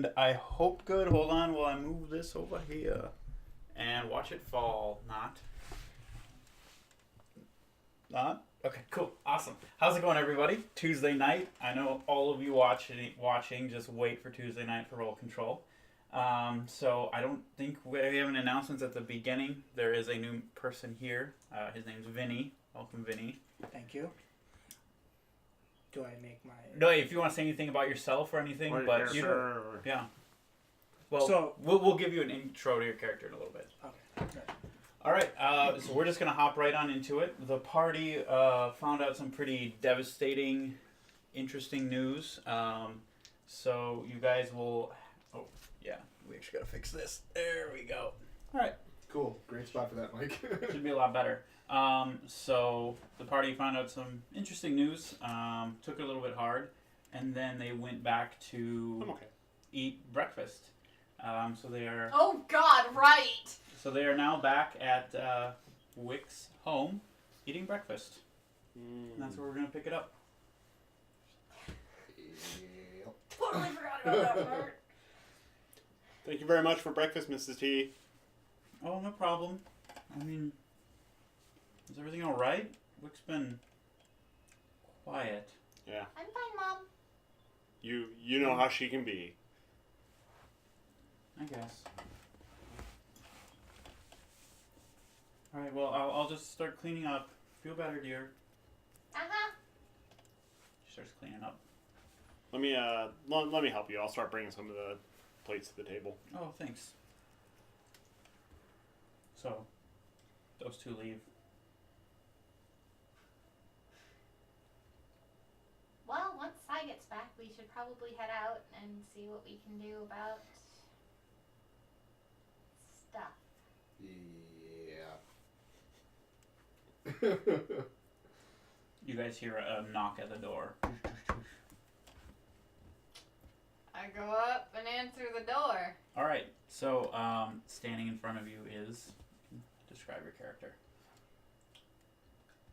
and I hope good. Hold on while I move this over here. And watch it fall. Not? Okay, cool. Awesome. How's it going, everybody? Tuesday night. I know all of you watching just wait for Tuesday night for Role Control. So I don't think we have an announcement at the beginning. There is a new person here. His name's Vinny. Welcome, Vinny. Thank you. Do I make my... No, if you want to say anything about yourself or anything, Or but you yeah. Well, So- we'll give you an intro to your character in a little bit. Okay. Good. All right, so we're just gonna hop right on into it. The party found out some pretty devastating, interesting news. So you guys will. Oh yeah, we actually gotta fix this. There we go. All right, Cool. Great spot for that, Mike. should be a lot better. So the party found out some interesting news. Took it a little bit hard, and then they went back to I'm okay. eat breakfast. So they are. Oh God, right. So they are now back at Wick's home, eating breakfast. And that's where we're gonna pick it up. Yep. Totally forgot about that part. Thank you very much for breakfast, Mrs. T. Oh, no problem. I mean, is everything all right? Wick's been quiet. Yeah. I'm fine, Mom. You know how she can be. I guess. All right. Well, I'll just start cleaning up. Feel better, dear. Uh-huh. She starts cleaning up. Let me help you. I'll start bringing some of the plates to the table. Oh, thanks. So, those two leave. Well, once Sai gets back, we should probably head out and see what we can do about stuff. Yeah. You guys hear a knock at the door. I go up and answer the door. All right. So, standing in front of you is. Describe your character.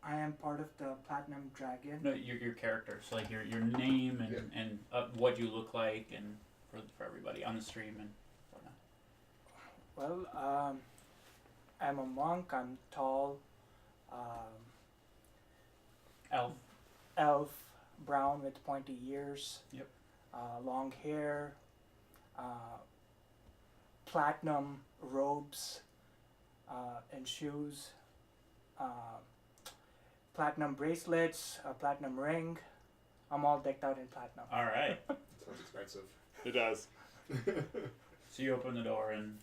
I am part of the Platinum Dragon. No, your character. So, like your name and Yeah. and what you look like, and for everybody on the stream and whatnot. Well, I'm a monk. I'm tall. Elf. Brown with pointy ears. Yep. Long hair. Platinum robes and shoes. Platinum bracelets. A platinum ring. I'm all decked out in platinum. All right. Sounds expensive. It does. So you open the door and.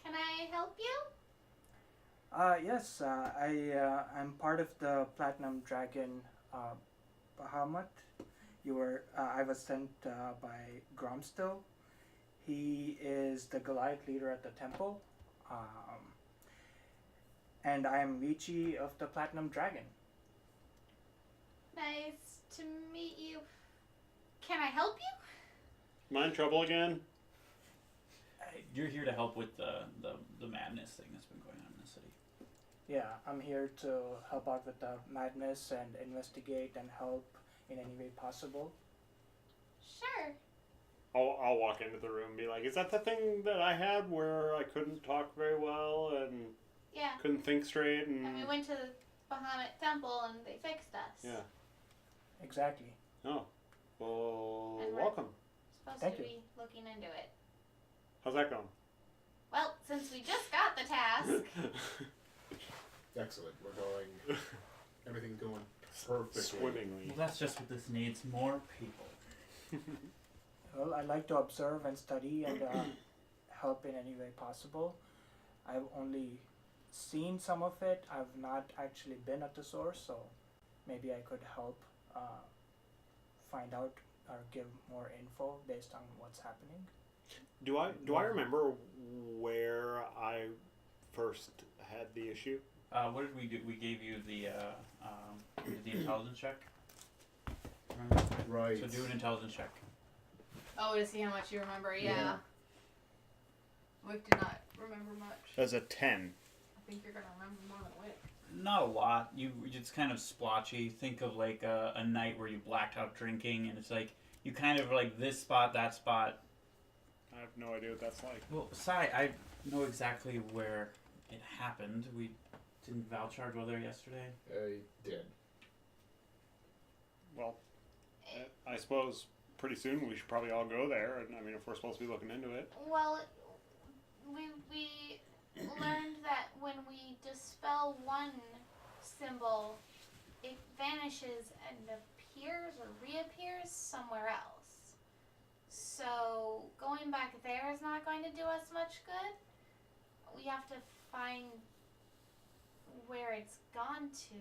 Can I help you? Yes, I'm part of the Platinum Dragon Bahamut. I was sent by Gromstill. He is the Goliath leader at the temple. And I am Vici of the Platinum Dragon. Nice to meet you. Can I help you? Am I in trouble again? You're here to help with the madness thing that's been going on in the city. Yeah, I'm here to help out with the madness and investigate and help in any way possible. Sure. I'll walk into the room and be like, is that the thing that I had where I couldn't talk very well and Yeah. couldn't think straight and And we went to the Bahamut Temple and they fixed us. yeah. Exactly. Oh. Well, And we're- welcome. Supposed Thank to you. be looking into it. How's that going? Well, since we just got the task, Excellent. We're going. Everything's going perfectly. Swimmingly. Well, that's just what this needs. More people. Well, I like to observe and study and help in any way possible. I've only seen some of it. I've not actually been at the source, so maybe I could help find out or give more info based on what's happening. Do I remember where I first had the issue? What did we do? We gave you the intelligence check. Remember? Right. So do an intelligence check. oh, to see how much you remember, yeah. Yeah. Wick did not remember much. As a 10. I think you're gonna remember more than Wick. Not a lot. It's kind of splotchy. Think of like a night where you blacked out drinking, and it's like you kind of like this spot, that spot. I have no idea what that's like. Well, Sai, I know exactly where it happened. We didn't Valchar go there yesterday. I did. Well, I suppose pretty soon we should probably all go there. And I mean, if we're supposed to be looking into it. Well, we learned that when we dispel one symbol, it vanishes and appears or reappears somewhere else. So going back there is not going to do us much good. We have to find where it's gone to.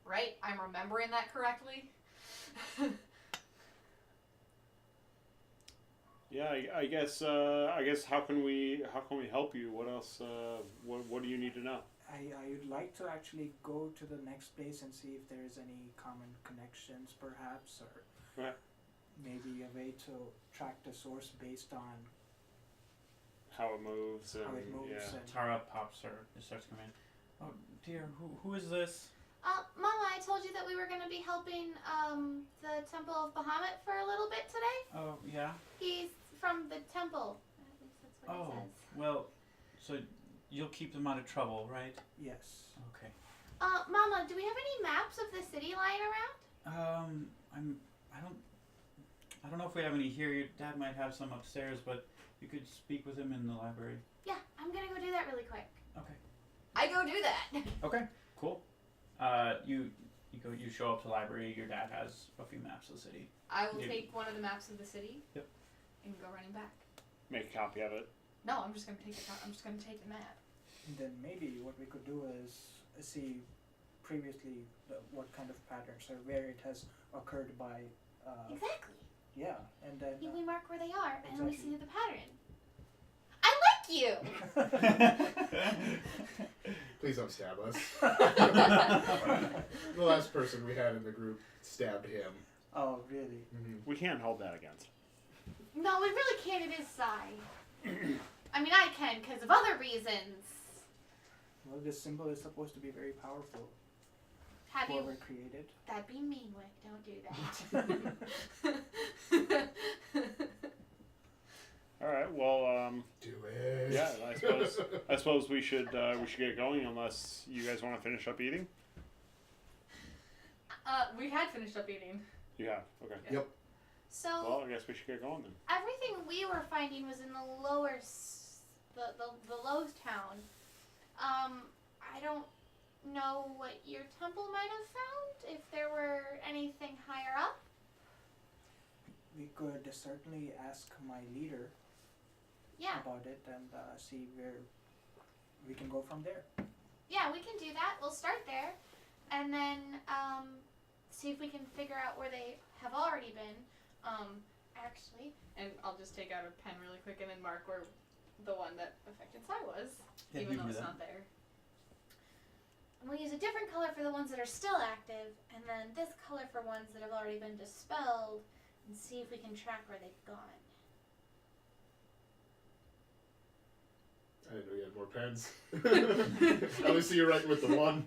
Right? I'm remembering that correctly. Yeah, I guess how can we help you? What else? What do you need to know? I would like to actually go to the next place and see if there's any common connections, perhaps, or Right. maybe a way to track the source based on How it moves and how it moves. yeah. And Tara pops her. It starts coming. Oh dear, who is this? Mama, I told you that we were going to be helping the Temple of Bahamut for a little bit today. Oh yeah. He's from the temple. At least that's what Oh he says. well, so you'll keep them out of trouble, right? yes. Okay. Mama, do we have any maps of the city lying around? I don't know if we have any here. Your dad might have some upstairs, but you could speak with him in the library. Yeah, I'm gonna go do that really quick. Okay. I go do that. Okay. Cool. You show up to the library. Your dad has a few maps of the city. I will Yeah. take one of the maps of the city. Yep. And go running back. Make a copy of it. No, I'm just gonna take the map. And then maybe what we could do is see previously what kind of patterns or where it has occurred by. Exactly. Yeah, and then. We mark where they are, and we Exactly. see the pattern. I like you. Please don't stab us. The last person we had in the group stabbed him. Oh, really? Mm-hmm. We can't hold that against. No, we really can't. It is Sai. I mean, I can because of other reasons. Well, this symbol is supposed to be very powerful. Have you? Whoever created. That'd be mean, Wick. Don't do that. All right. Well, Do it. yeah. I suppose we should get going unless you guys want to finish up eating. We had finished up eating. You have. Okay. Yep. So Well, I guess we should get going then. everything we were finding was in the lower, the low town. I don't know what your temple might have found. If there were anything higher up. We could certainly ask my leader Yeah. about it and see where we can go from there. Yeah, we can do that. We'll start there, and then see if we can figure out where they have already been. Actually, And I'll just take out a pen really quick and then mark where the one that affected Sai was, Yeah, even you though can it's do that. not there. and we'll use a different color for the ones that are still active, and then this color for ones that have already been dispelled, and see if we can track where they've gone. I didn't know you had more pens. I only see you writing with the one.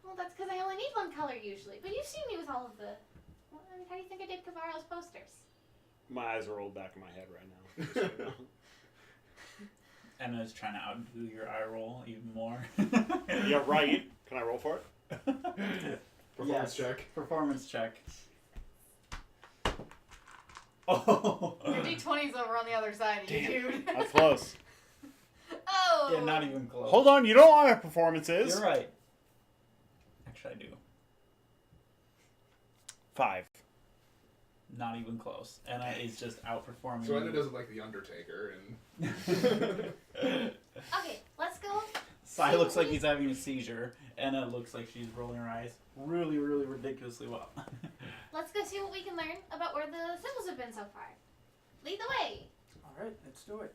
Well, that's because I only need one color usually. But you've seen me with all of the. Well, I mean, how do you think I did Cavaro's posters? My eyes are rolled back in my head right now. just so you know. Emma's trying to outdo your eye roll even more. Yeah, right. Can I roll for it? Performance Yes. check. Performance check. Oh. Your D20's over on the other side of you, dude. That's close. Oh! Yeah, not even close. Hold on, you don't know what my performance is. You're right. Actually, I do. 5. Not even close. Anna is just outperforming. So Anna you. doesn't like the Undertaker, and Okay, let's go. Sai looks like he's having a seizure. Anna looks like she's rolling her eyes really, really ridiculously well. Let's go see what we can learn about where the symbols have been so far. Lead the way. All right, let's do it.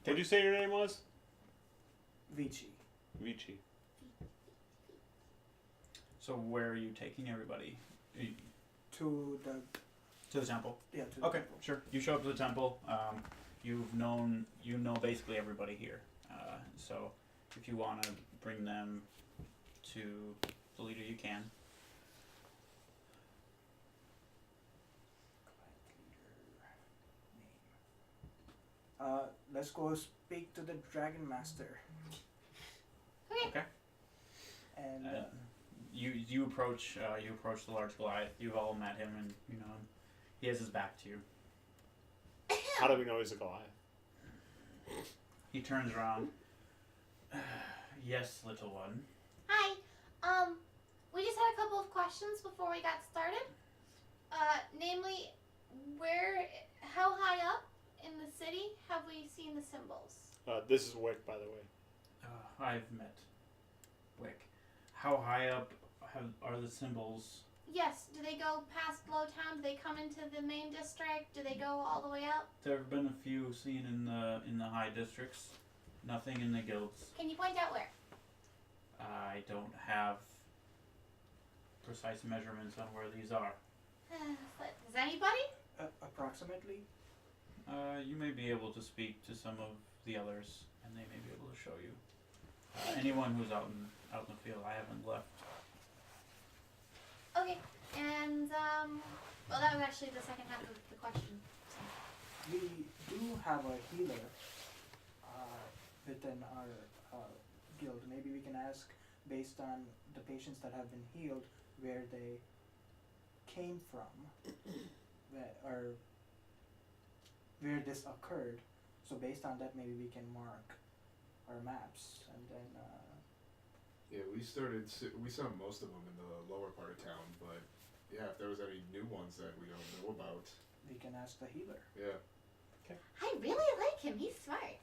What did you say your name was? Vici. Vici. So where are you taking everybody? To the To the temple. yeah. To the Okay, temple. sure. You show up to the temple. You know basically everybody here. So if you want to bring them to the leader, you can. Let's go speak to the Dragon Master. Okay. And You approach the large Goliath. You've all met him, and you know him. He has his back to you. How do we know he's a Goliath? He turns around. Yes, little one. Hi. We just had a couple of questions before we got started. Namely, how high up in the city have we seen the symbols? This is Wick, by the way. I've met Wick. How high up are the symbols? Yes. Do they go past Lowtown? Do they come into the main district? Do they go all the way up? There have been a few seen in the high districts. Nothing in the guilds. Can you point out where? I don't have precise measurements on where these are. But does anybody? approximately. You may be able to speak to some of the others, and they may be able to show you. Anyone who's out in the field, I haven't left. Okay. And well, that was actually the second half of the question. We do have a healer within our guild. Maybe we can ask, based on the patients that have been healed, where they came from, where this occurred. So based on that, maybe we can mark our maps, and then Yeah, we saw most of them in the lower part of town, but yeah, if there was any new ones that we don't know about, we can ask the healer. yeah. I really like him. He's smart.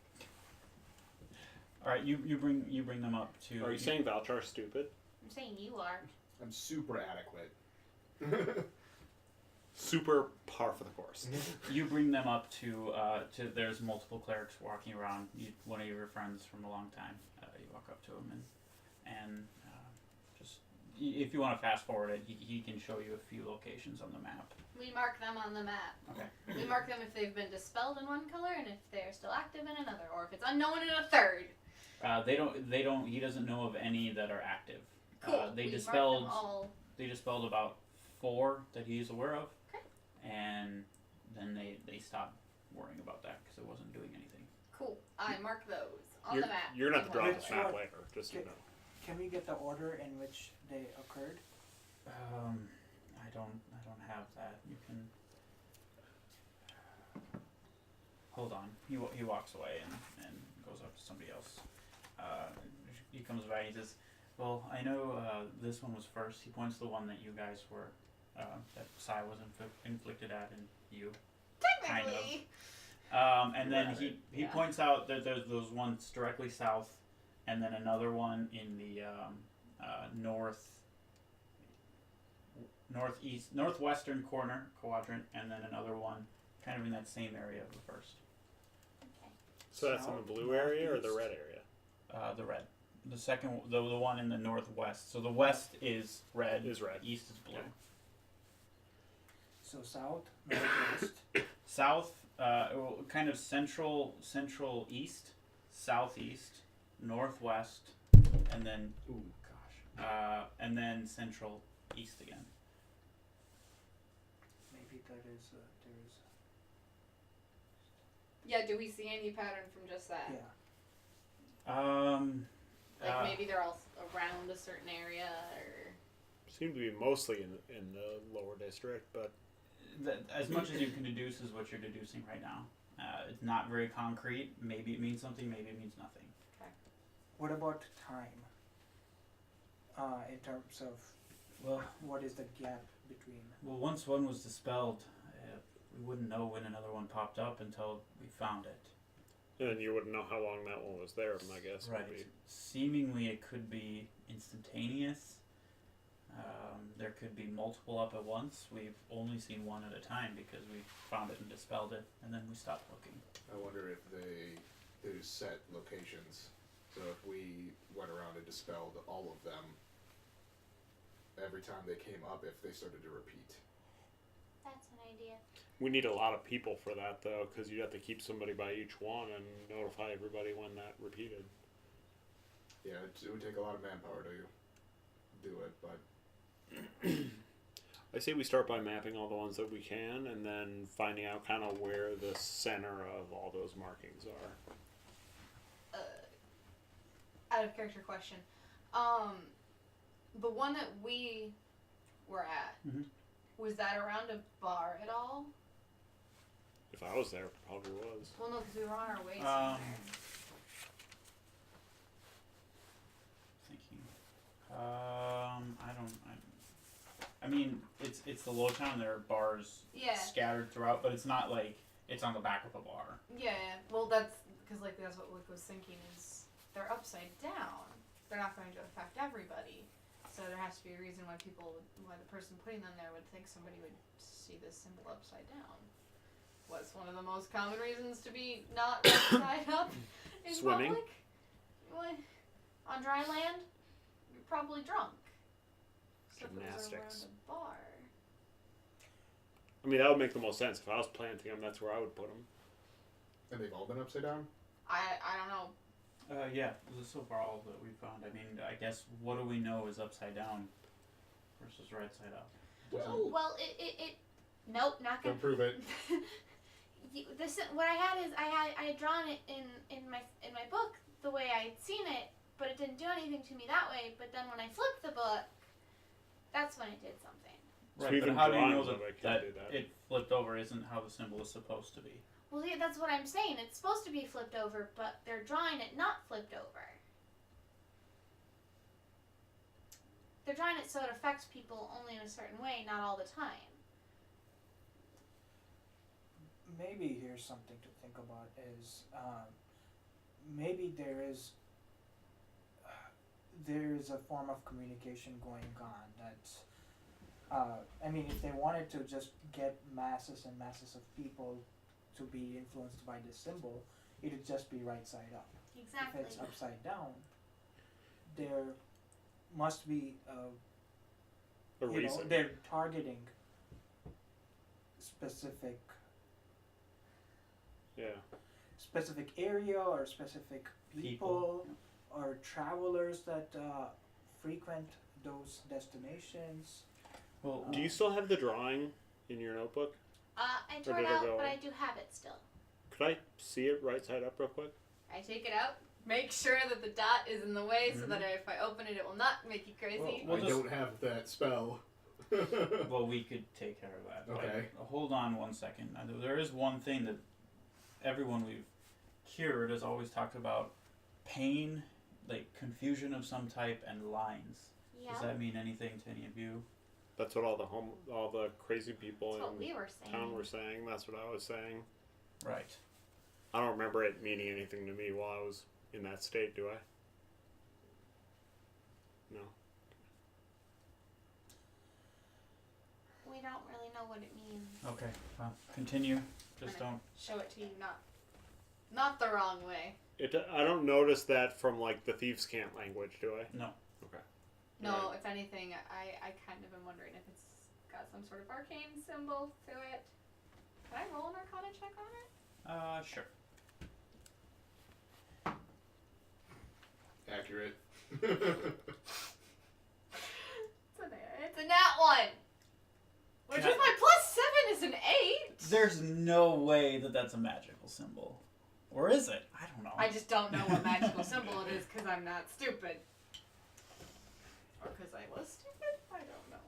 All right, you bring them up to. Are you saying Valchar's stupid? I'm saying you are. I'm super adequate. Super par for the course. You bring them up to there's multiple clerics walking around. One of your friends from a long time. You walk up to him and just if you want to fast forward it, he can show you a few locations on the map. We mark them on the map. Okay. We mark them if they've been dispelled in one color and if they're still active in another, or if it's unknown in a third. They don't. He doesn't know of any that are active. Cool. They we dispelled. mark them all. They dispelled about 4 that he's aware of. Okay. And then they stopped worrying about that because it wasn't doing anything. Cool. I mark those on You're, the map. you're gonna have to draw Which this map one? later, just so you know. Can we get the order in which they occurred? I don't have that. You can hold on. He walks away and goes up to somebody else. He comes by. He says, "Well, I know this one was first." He points to the one that you guys were that Sai was inflicted at, and you. Technically. And then he points out that there's those ones directly south, and then another one in the northwestern quadrant, and then another one kind of in that same area of the first. Okay. So that's in the South, blue area or the northeast. red area? The red. The second, the one in the northwest. So the west is red. Is red. East is blue. Yeah. So south, northwest. South, kind of central east, southeast, northwest, and then and then central east again. Maybe there is. Yeah, do we see any pattern from just that? Yeah. Like maybe they're all around a certain area, or Seem to be mostly in the lower district, but As much as you can deduce is what you're deducing right now. It's not very concrete. Maybe it means something. Maybe it means nothing. What about time? In terms of what is the gap between? Well, once one was dispelled, we wouldn't know when another one popped up until we found it. and you wouldn't know how long that one was there, I guess. Right. Would be. Seemingly, it could be instantaneous. There could be multiple up at once. We've only seen one at a time because we found it and dispelled it, and then we stopped looking. I wonder if there's set locations. So if we went around and dispelled all of them, every time they came up, if they started to repeat. That's an idea. We need a lot of people for that, though, because you have to keep somebody by each one and notify everybody when that repeated. Yeah, it would take a lot of manpower to do it, but I say we start by mapping all the ones that we can, and then finding out kind of where the center of all those markings are. Out of character question. The one that we were at, was that around a bar at all? If I was there, it probably was. Well, no, because we were on our way somewhere. Thinking. I mean, it's the low town. There are bars scattered throughout, but it's not like it's on the back of a bar. Yeah. Well, that's because that's what Luke was thinking is they're upside down. They're not going to affect everybody. So there has to be a reason why the person putting them there would think somebody would see this symbol upside down. What's one of the most common reasons to be not upside up in Swimming. public? What? On dry land? You're probably drunk. So Gymnastics. if it was around a bar. I mean, that would make the most sense. If I was planting them, that's where I would put them. And they've all been upside down? I don't know. Yeah, this is so far all that we found. I mean, I guess what do we know is upside down versus right side up? Well, nope, not gonna Don't prove it. What I had is I had drawn it in my book the way I'd seen it, but it didn't do anything to me that way. But then when I flipped the book, that's when it did something. Right, So but even how do you know drawings that, of it can't do that. it flipped over isn't how the symbol is supposed to be? Well, yeah, that's what I'm saying. It's supposed to be flipped over, but they're drawing it not flipped over. They're drawing it so it affects people only in a certain way, not all the time. Maybe here's something to think about is maybe there is a form of communication going on that I mean, if they wanted to just get masses and masses of people to be influenced by this symbol, it would just be right side up. Exactly. If it's upside down, there must be A reason. they're targeting specific area or specific people. Or travelers that frequent those destinations. Well, Do you still have the drawing in your notebook? I tore Or it did it out, go but away? I do have it still. Could I see it right side up real quick? I take it out, make sure that the dot is in the way so that if I open it, it will not make you crazy. Well, I don't have that spell. well, we could take care of that. Okay. But hold on one second. Now, there is one thing that everyone we've cured has always talked about: pain, like confusion of some type, and lines. Yeah. Does that mean anything to any of you? That's what all the crazy people That's what in we were saying. town were saying. That's what I was saying. Right. I don't remember it meaning anything to me while I was in that state, do I? No. We don't really know what it means. Okay. Well, continue. Just I'm don't. Show it to you, not the wrong way. I don't notice that from like the thieves' can't language, do I? No. Okay. No, if anything, I kind of am wondering if it's got some sort of arcane symbol to it. Can I roll an Arcana check on it? Sure. Accurate. It's a nat 1! Which Can with my plus 7 is an 8! There's no way that that's a magical symbol. Or is it? I don't know. I just don't know what magical symbol it is because I'm not stupid. Or because I was stupid? I don't know.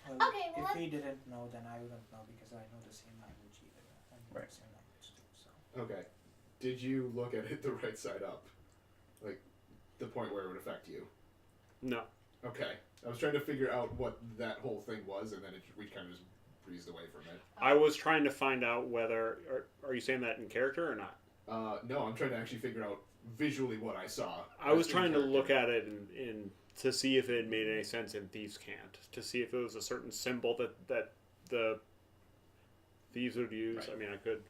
Well, Okay, well, if he didn't know, then I wouldn't know because I know the same language either. I know Right. the same language too. So Okay. Did you look at it the right side up? Like, the point where it would affect you? No. Okay. I was trying to figure out what that whole thing was, and then we kind of just breezed away from it. I was trying to find out whether... Are you saying that in character or not? No, I'm trying to actually figure out visually what I saw. I was in trying to character. look at it in to see if it made any sense in Thieves' Cant. To see if it was a certain symbol that the thieves would use. Right. I mean, I could...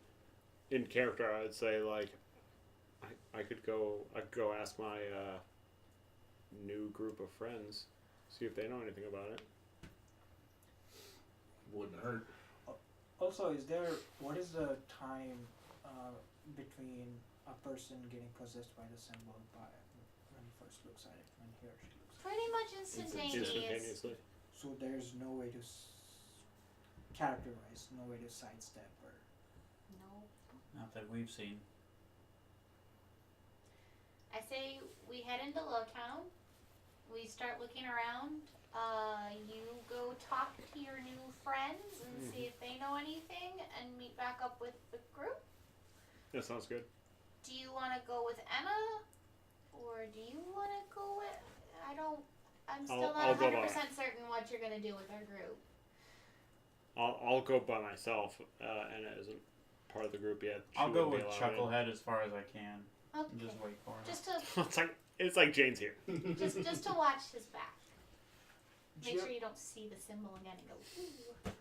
In character, I would say, like... I could go ask my new group of friends, see if they know anything about it. Wouldn't hurt. also, what is the time between a person getting possessed by the symbol when he first looks at it, when he or she looks at Pretty much instantaneous. Instantaneously. it? So there's no way to characterize, no way to sidestep or. No. Not that we've seen. I say we head into Lowtown. We start looking around. You go talk to your new friends and see if they know anything, and meet back up with the group. That sounds good. Do you want to go with Emma, or do you want to go with? I'm still I'll not go 100% certain what you're gonna do with our group. I'll go by myself. Anna isn't part of the group yet. She I'll go wouldn't with be allowed Chucklehead as far as I can. Okay. And just wait for him. Just to in. It's like Jane's here. just to watch his back. Make Geo- sure you don't see the symbol again and go, ooh.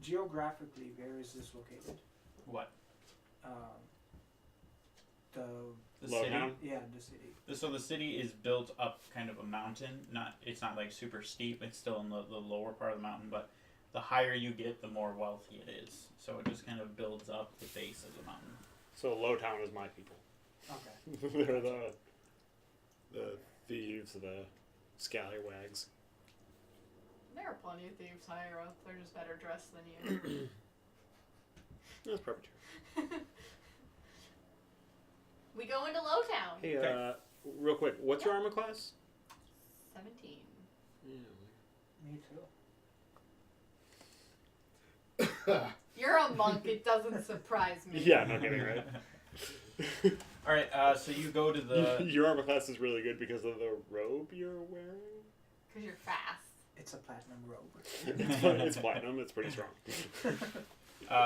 Geographically, where is this located? What? The The Lowtown? city? yeah, the city. So the city is built up kind of a mountain. It's not like super steep. It's still in the lower part of the mountain, but the higher you get, the more wealthy it is. So it just kind of builds up the base of the mountain. So Lowtown is my people. Okay. They're the thieves, the scallywags. There are plenty of thieves higher up. They're just better dressed than you. That's probably true. We go into Lowtown. Hey, Okay. real quick, what's your armor class? 17. Yeah. Me too. You're a monk. It doesn't surprise me. Yeah, no kidding, right? All right. So you go to the. Your armor class is really good because of the robe you're wearing. Because you're fast. It's a platinum robe. It's platinum. It's pretty strong.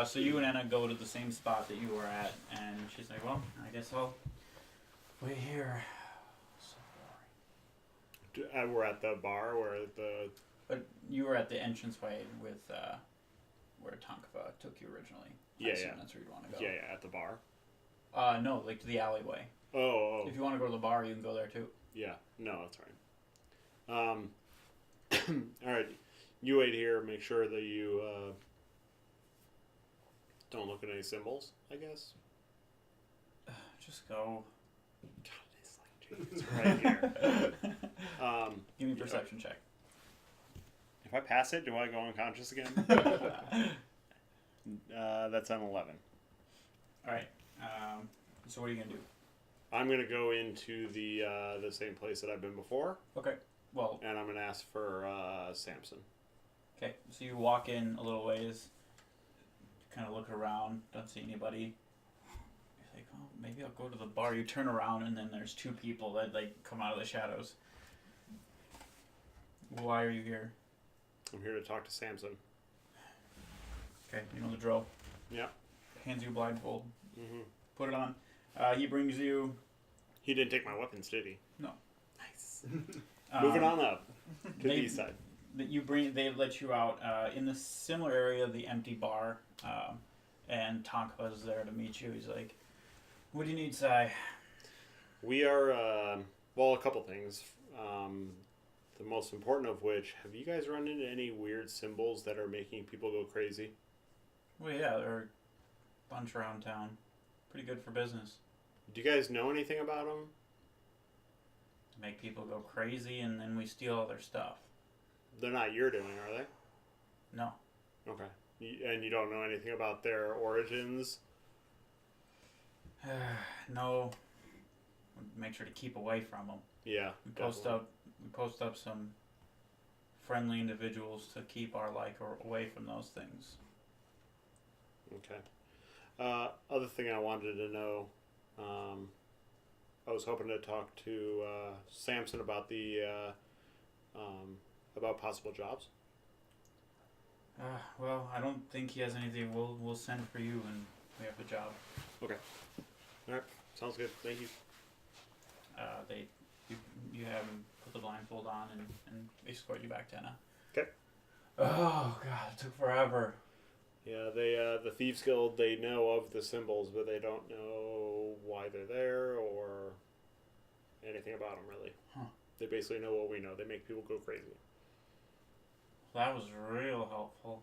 So you and Anna go to the same spot that you were at, and she's like, "Well, I guess I'll wait here." So boring. We're at the bar where the. But you were at the entranceway with where Tonkava took you originally. I Yeah, assume yeah. That's where you want to go. Yeah, at the bar. No, like to the alleyway. Oh. If you want to go to the bar, you can go there too. Yeah. No, that's right. All right. You wait here. Make sure that you don't look at any symbols, I guess. Just go. God, it's like it's right here. Give me a perception check. If I pass it, do I go unconscious again? That's an 11. All right. So what are you gonna do? I'm gonna go into the same place that I've been before, Okay. Well, and I'm gonna ask for Samson. okay. So you walk in a little ways, kind of look around, don't see anybody. You're like, oh, maybe I'll go to the bar. You turn around, and then there's two people that like come out of the shadows. Why are you here? I'm here to talk to Samson. Okay, you know the drill. Yeah. Hands you a blindfold. Mm-hmm. Put it on. He brings you. He didn't take my weapons, did he? No. Nice. Moving on up to they- the east side. That you bring. They let you out in the similar area of the empty bar, and Tonkava's there to meet you. He's like, "What do you need, Sai?" We are well, a couple things. The most important of which, have you guys run into any weird symbols that are making people go crazy? Well, yeah, there are a bunch around town. Pretty good for business. Do you guys know anything about them? Make people go crazy, and then we steal all their stuff. They're not your doing, are they? No. Okay. And you don't know anything about their origins? No. Make sure to keep away from them. Yeah. We post up some friendly individuals to keep our like away from those things. Okay. Other thing I wanted to know, I was hoping to talk to Samson about the about possible jobs. Well, I don't think he has anything. We'll send for you when we have the job. Okay. All right. Sounds good. Thank you. You have him put the blindfold on and escort you back to Anna. Okay. Oh God, it took forever. Yeah, they the Thieves Guild, they know of the symbols, but they don't know why they're there or anything about them, really. Huh. They basically know what we know. They make people go crazy. That was real helpful.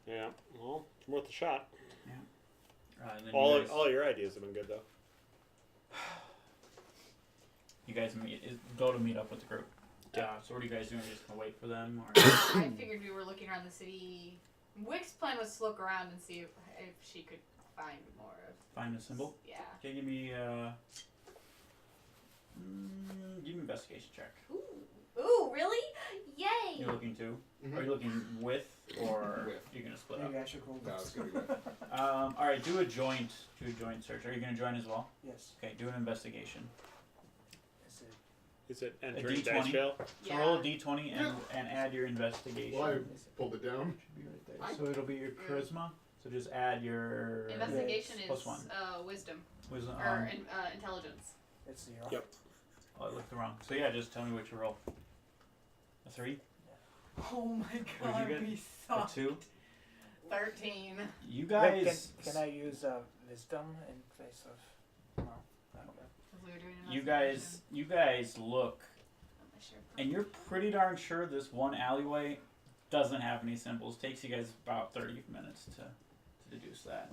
Yeah, well, it's worth a shot. And then All your ideas have been good, though. you guys go to meet up with the group. So what are you guys doing? Are you just gonna wait for them, or? I figured we were looking around the city. Wick's plan was to look around and see if she could find more of. Find a symbol? Yeah. Okay, give me investigation check. Ooh, really? Yay! You're looking to? Mhm. Are you looking with, or With. you're gonna split up? Maybe I should roll No, this. it's gonna be good. All right, do a joint search. Are you gonna join as well? Yes. Okay, do an investigation. Is it? Is it A entering D20. dice jail? So roll a d20 and add your investigation. Well, I pulled it down. Should be right there. So it'll be your charisma. So just add your Investigation plus is one. Wisdom Wisdom. or intelligence. It's 0. Yep. Oh, I looked wrong. So yeah, just tell me what you roll. A 3, Oh my What did you get? we a 2. 13. You Wait, guys, can I use wisdom in place of? No. Okay. you guys look, and you're pretty darn sure this one alleyway doesn't have any symbols. Takes you guys about 30 minutes to deduce that.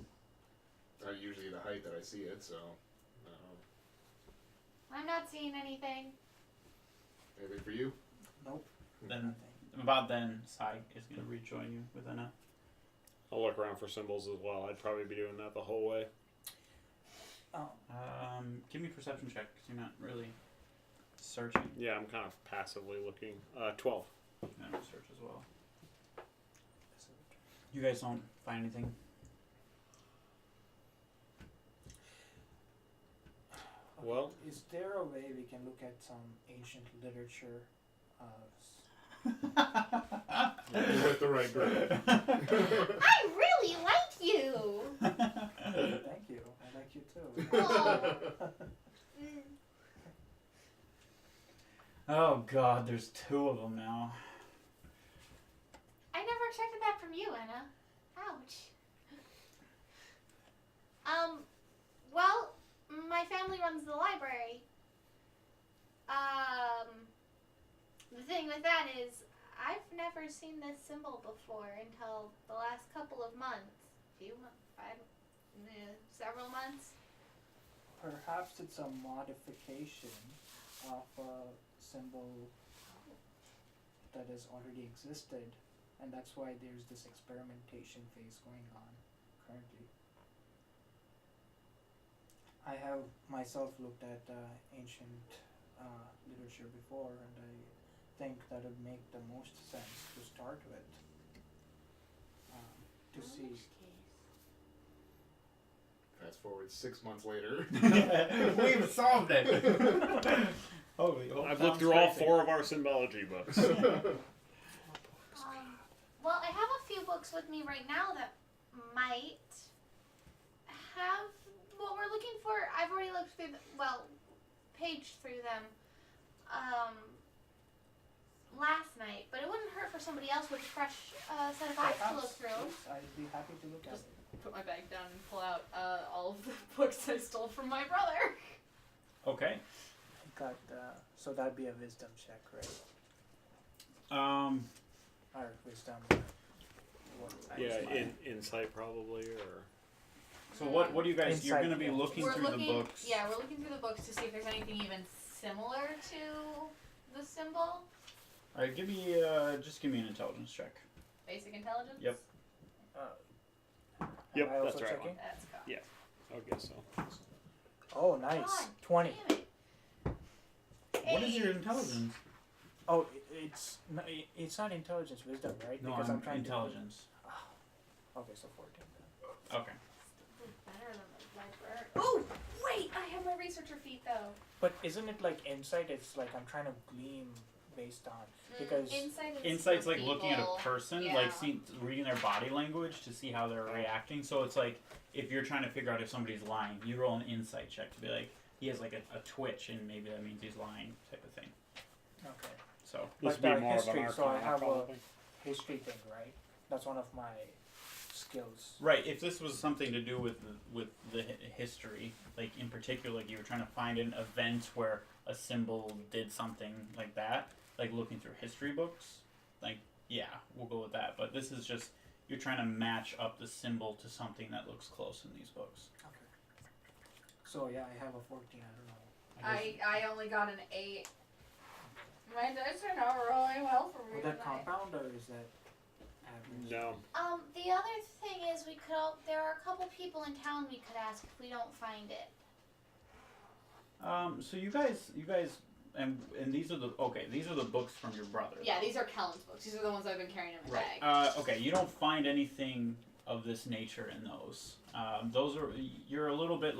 Usually the height that I see it, so I'm not seeing anything. maybe for you. Nope. Then about then, Sai is gonna rejoin you within a. I'll look around for symbols as well. I'd probably be doing that the whole way. Oh. Give me a perception check because you're not really searching. Yeah, I'm kind of passively looking. 12. I'm gonna search as well. You guys don't find anything. Okay. Well- Is there a way we can look at some ancient literature? You're with the right group. I really like you. Thank you. I like you too. Oh. Oh God, there's 2 of them now. I never expected that from you, Anna. Ouch. Well, my family runs the library. The thing with that is, I've never seen this symbol before until the last couple of months. Several months. Perhaps it's a modification of a symbol that has already existed, and that's why there's this experimentation phase going on currently. I have myself looked at ancient literature before, and I think that would make the most sense to start with. To see. Fast forward 6 months later. We've solved it. Holy, I've looked through all 4 of our symbology books. Well, I have a few books with me right now that might have what we're looking for. I've already looked through paged through them last night, but it wouldn't hurt for somebody else with a fresh set of eyes to look through. Yes, I'd be happy to look at Just it. put my bag down and pull out all of the books I stole from my brother. Okay. Got so that'd be a wisdom check, right? Or wisdom. What I Yeah, use mine. insight probably, or So what do you guys? You're Insight, gonna be yeah. looking We're through looking, the books. yeah, we're looking through the books to see if there's anything even similar to the symbol. All right, give me just give me an intelligence check. Basic intelligence. Yep. Yep, Am I also that's right. checking? That's cool. I guess so. Oh, nice. God 20. Damn it. What is your Eight. intelligence? Oh, it's not intelligence, wisdom, right? No, because I'm trying intelligence. to. Okay, so 14 then. Okay. Better than the library. Oh, wait! I have my researcher feat though. But isn't it like insight? It's like I'm trying to glean based on because Insight's for like looking at a people. person, Yeah. like reading their body language to see how they're reacting. So it's like if you're trying to figure out if somebody's lying, you roll an insight check to be like he has like a twitch and maybe that means he's lying type of thing. okay, So This But, would be more history, of an so I arcana have a- probably. history thing, right? That's one of my skills. right, if this was something to do with the history, like in particular, like you were trying to find an event where a symbol did something like that, like looking through history books, like yeah, we'll go with that. But this is just you're trying to match up the symbol to something that looks close in these books. Okay. So yeah, I have a 14. I don't know. I only got an 8. My dice are not rolling well for me Would that tonight. compound or is that average? No. The other thing is there are a couple people in town we could ask if we don't find it. So you guys, and these are the books from your brother. Yeah, these are Kellen's books. These are the ones I've been carrying in my Right. bag. Okay, you don't find anything of this nature in those. Those are you're a little bit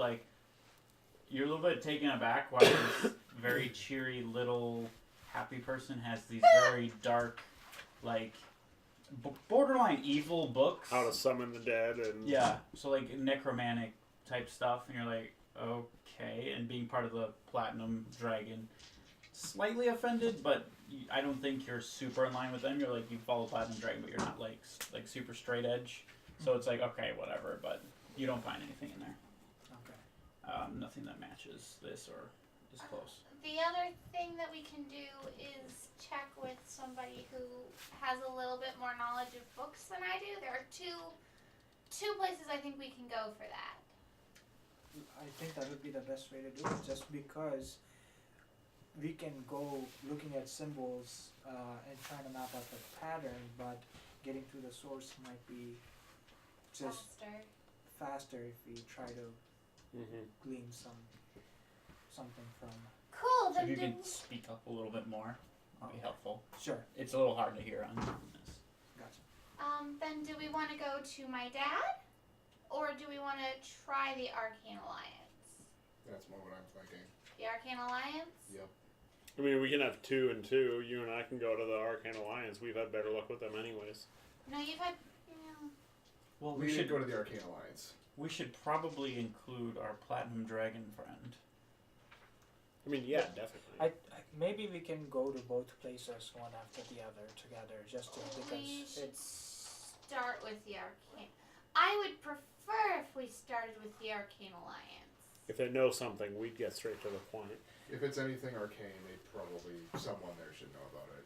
taken aback why this very cheery little happy person has these very dark, like borderline evil books. How to summon the dead and Yeah, so like necromantic type stuff, and you're like, okay, and being part of the Platinum Dragon, slightly offended, but I don't think you're super in line with them. You're like, you follow Platinum Dragon, but you're not like super straight edge. So it's like, okay, whatever, but you don't find anything in there. Okay. Nothing that matches this or is close. The other thing that we can do is check with somebody who has a little bit more knowledge of books than I do. There are two places I think we can go for that. I think that would be the best way to do it, just because we can go looking at symbols and trying to map out the pattern, but getting to the source might be just faster if we try to glean something from. Cool. So Then if you can speak up a little bit more, that'd be helpful. Sure. It's a little hard to hear on this. Gotcha. then do we want to go to my dad, or do we want to try the Arcane Alliance? That's more what I'm thinking. The Arcane Alliance. Yep. I mean, we can have 2 and 2. You and I can go to the Arcane Alliance. We've had better luck with them anyways. No, you've had. Well, We should go to the Arcane Alliance. We should probably include our Platinum Dragon friend. I mean, yeah, definitely. I maybe we can go to both places one after the other together, just to, We because should it's start with the Arcane. I would prefer if we started with the Arcane Alliance. If they know something, we'd get straight to the point. If it's anything arcane, someone there should know about it.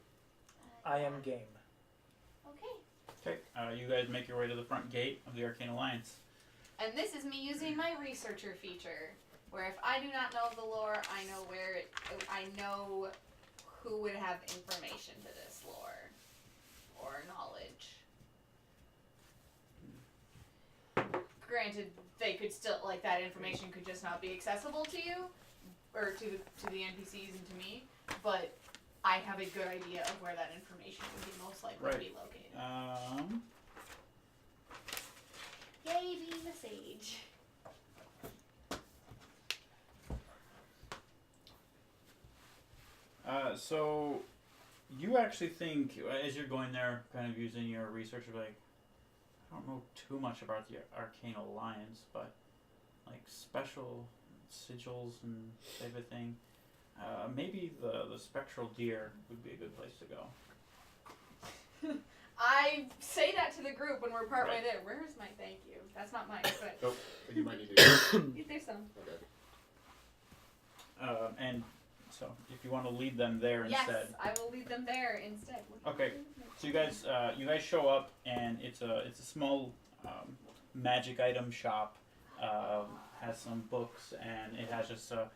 I am game. Okay. Okay, you guys make your way to the front gate of the Arcane Alliance. And this is me using my researcher feature, where if I do not know the lore, I know who would have information to this lore or knowledge. Granted, they could still that information could just not be accessible to you, or to the NPCs and to me, but I have a good idea of where that information would be most likely to be located. Yay, being a sage. So you actually think, as you're going there, kind of using your research, you're like, I don't know too much about the Arcane Alliance, but like special sigils and type of thing. Maybe the Spectral Deer would be a good place to go. I say that to the group when we're partway there. Where's my thank you? That's not mine, but Oh, you might need to. there's some. Okay. And so if you want to lead them there Yes, instead. I will lead them there instead. Okay. So you guys show up, and it's a small magic item shop. Has some books, and it has just a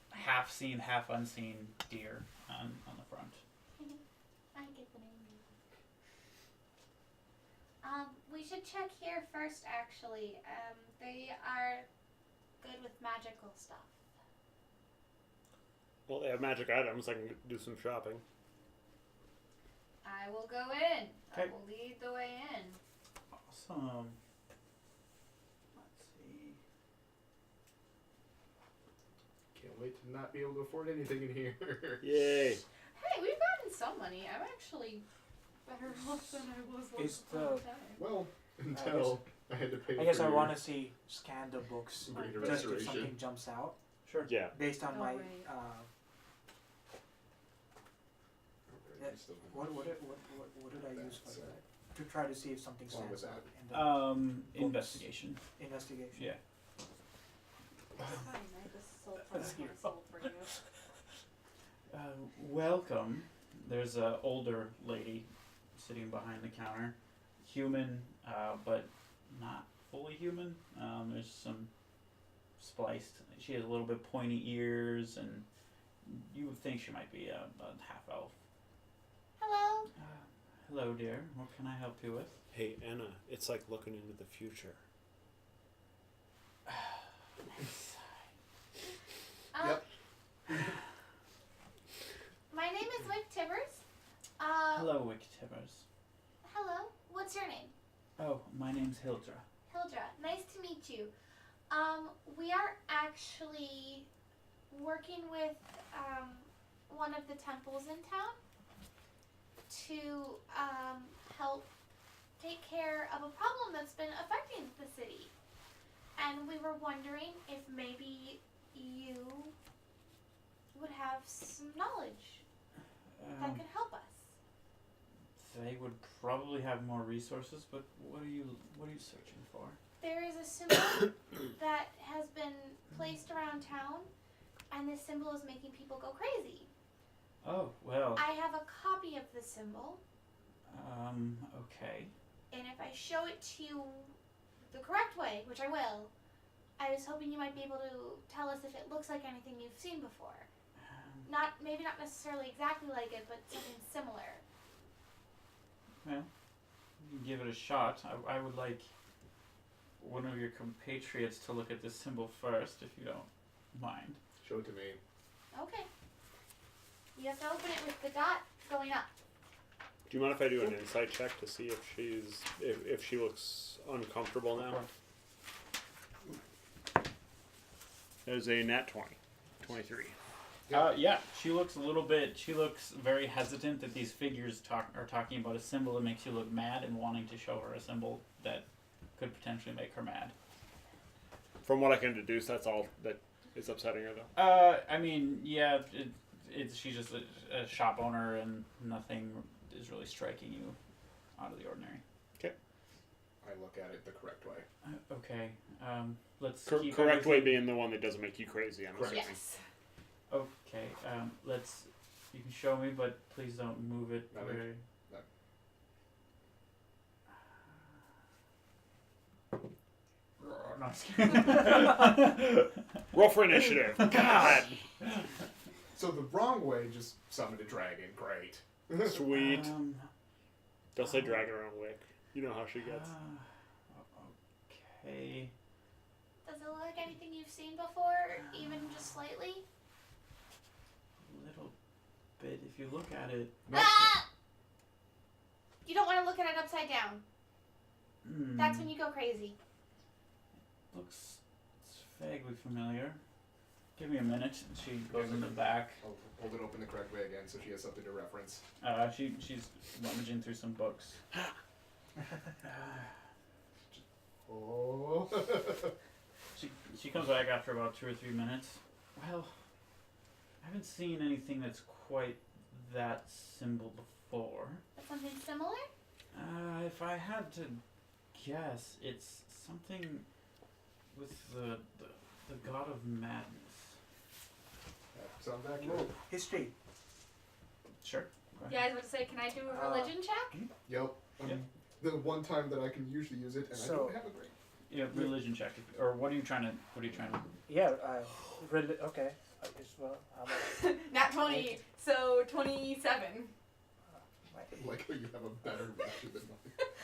half seen, half unseen deer on the front. I get the name. We should check here first, actually. They are good with magical stuff. Well, they have magic items. I can do some shopping. I will go in. I Okay. will lead the way in. Awesome. Let's see. Can't wait to not be able to afford anything in here. Yay! Hey, we've gotten some money. I'm actually better off than I was once Is upon a the- time. Well, until I had to pay I guess for I your want to scan the books Read a just if restoration. something jumps out Sure. Yeah. based on Oh, my right. Okay, you still- what did I use for that? To try to see if something Along with stands that. out in the Investigation. investigation. Yeah. It's fine. I just sold That's for you. you. Welcome. There's a older lady sitting behind the counter, human, but not fully human. There's some spliced. She has a little bit pointy ears and you would think she might be a half elf. Hello. Hello, dear. What can I help you with? Hey, Anna, it's like looking into the future. Yep. My name is Wick Tibbers. Hello, Wick Tibbers. Hello. What's your name? Oh, my name's Hildra. Hildra. Nice to meet you. We are actually working with one of the temples in town to help take care of a problem that's been affecting the city. And we were wondering if maybe you would have some knowledge that could help us. They would probably have more resources, but what are you searching for? There is a symbol that has been placed around town, and this symbol is making people go crazy. Oh, well. I have a copy of the symbol, Okay. and if I show it to you the correct way, which I will, I was hoping you might be able to tell us if it looks like anything you've seen before. Maybe not necessarily exactly like it, but something similar. Well, you can give it a shot. I would like one of your compatriots to look at this symbol first, if you don't mind. Show it to me. Okay. You have to open it with the dot going up. Do you mind if I do an insight check to see if she looks uncomfortable now? There's a nat 20. 23. Yeah, she looks very hesitant that these figures are talking about a symbol that makes you look mad and wanting to show her a symbol that could potentially make her mad. From what I can deduce, that's all that is upsetting her, though. I mean, yeah, she's just a shop owner and nothing is really striking you out of the ordinary. Okay. I look at it the correct way. Okay, let's keep correct way everything- being the one that doesn't make you crazy, I'm assuming. Yes. Okay, you can show me, but please don't move it No, very... no. No, I'm just kidding. Roll for initiative. God! So the wrong way just summoned a dragon. Great. Sweet. Um, Don't say dragon around Wick. You know how she gets. Okay. Does it look like anything you've seen before, even just slightly? A little bit. If you look at it... Ah! You don't want to look at it upside down. Hmm, That's when you go crazy. looks vaguely familiar. Give me a minute. She goes in the back. I'll hold it open the correct way again so she has something to reference. She's rummaging through some books. Oh. She comes back after about 2 or 3 minutes. Well, I haven't seen anything that's quite that symbol before. But something similar? If I had to guess, it's something with the god of madness. That sounds accurate. History. Sure. Yeah, I was about to say, can I do a religion check? Yep. Yep. The one time that I can usually use it, and I don't have a great. Yeah, religion check. Or what are you trying to? Yeah. Okay. Well, how much? Nat 20, so 27. Like how you have a better ratio than mine.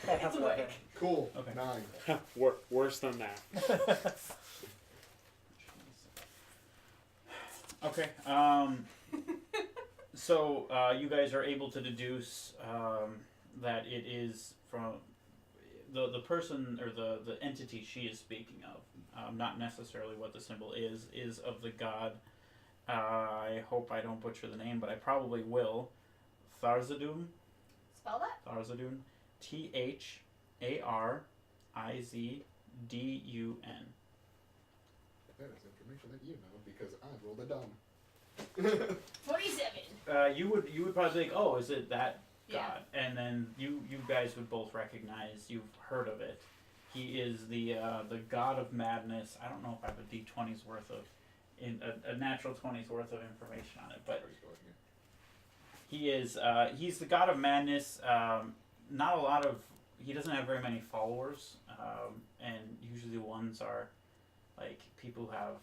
I have It's 11. Wick. Cool. Okay. 9. Worse than that. Okay. So you guys are able to deduce that it is from the person or the entity she is speaking of. Not necessarily what the symbol is of the god. I hope I don't butcher the name, but I probably will. Tharzadun. Spell that? Tharzadun. THARIZDUN. That is information that you know because I rolled a dumb. 27. You would probably think, oh, is it that Yeah. god? And then you guys would both recognize, you've heard of it. He is the god of madness. I don't know if I have a D20's worth of, a natural 20's worth of information on it, but he's the god of madness. Not a lot of, he doesn't have very many followers, and usually the ones are like people who have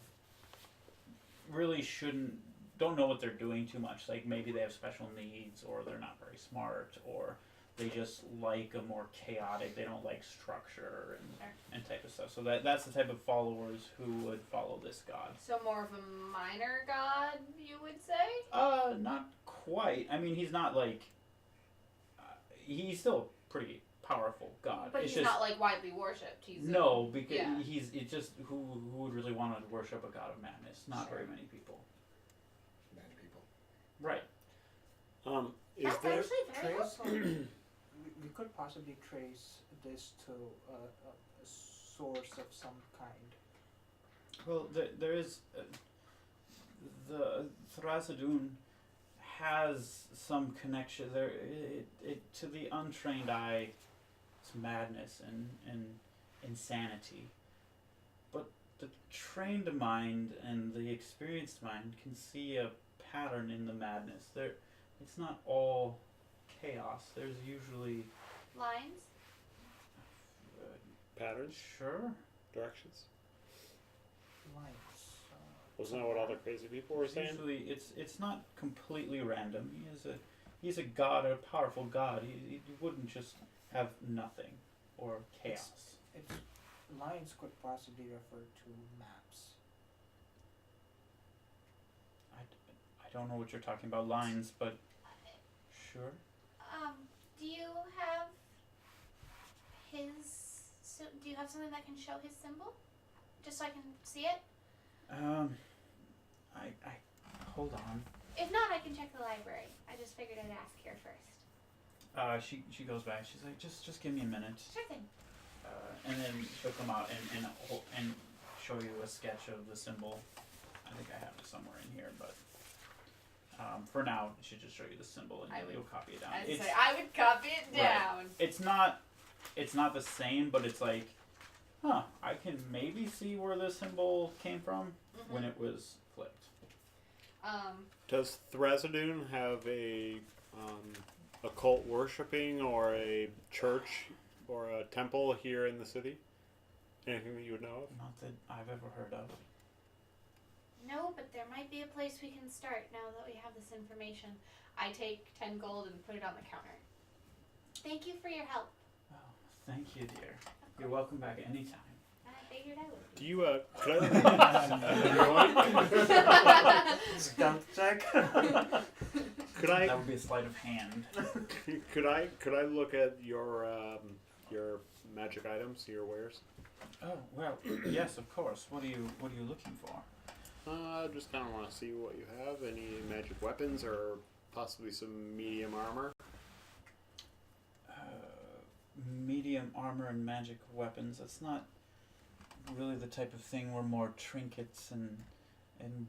really shouldn't don't know what they're doing too much. Like maybe they have special needs, or they're not very smart, or they just like a more chaotic. They don't like structure and type of stuff. So that's the type of followers who would follow this god. So more of a minor god, you would say? Not quite. I mean, he's not like. He's still a pretty powerful god. But it's he's just, not like widely worshipped. He's no, because yeah. it's just who would really want to worship a god of madness? Not Sure. very many people. Mad people. Right. Is That's there? actually very Trace, helpful. we could possibly trace this to a source of some kind. Well, there is the Thrasadun has some connection there. It to the untrained eye, it's madness and insanity. But the trained mind and the experienced mind can see a pattern in the madness. It's not all chaos. There's usually Lines? Patterns, sure. directions. Lines. Wasn't that what all the crazy people were saying? Usually, it's not completely random. He's a god, a powerful god. He wouldn't just have nothing or chaos. It's lines could possibly refer to maps. I don't know what you're talking about, lines, but sure. Do you have his? So, do you have something that can show his symbol, just so I can see it? I hold on. If not, I can check the library. I just figured I'd ask here first. She goes back. She's like, just give me a minute. Sure thing. And then she'll come out and show you a sketch of the symbol. I think I have it somewhere in here, but for now, she should just show you the symbol and you'll copy it down. I would copy it down. Right. It's not the same, but it's like, I can maybe see where the symbol came from when it was flipped. Does Thrasadun have a occult worshipping or a church or a temple here in the city? Anything that you would know of? Not that I've ever heard of. No, but there might be a place we can start now that we have this information. I take 10 gold and put it on the counter. Thank you for your help. Oh, thank you, dear. You're welcome back anytime. I figured I would. Do you Stealth check. could I That would be a sleight of hand. could I look at your magic items, your wares? Oh well, yes, of course. What are you looking for? Just kind of want to see what you have. Any magic weapons or possibly some medium armor? Medium armor and magic weapons. That's not really the type of thing. We're more trinkets and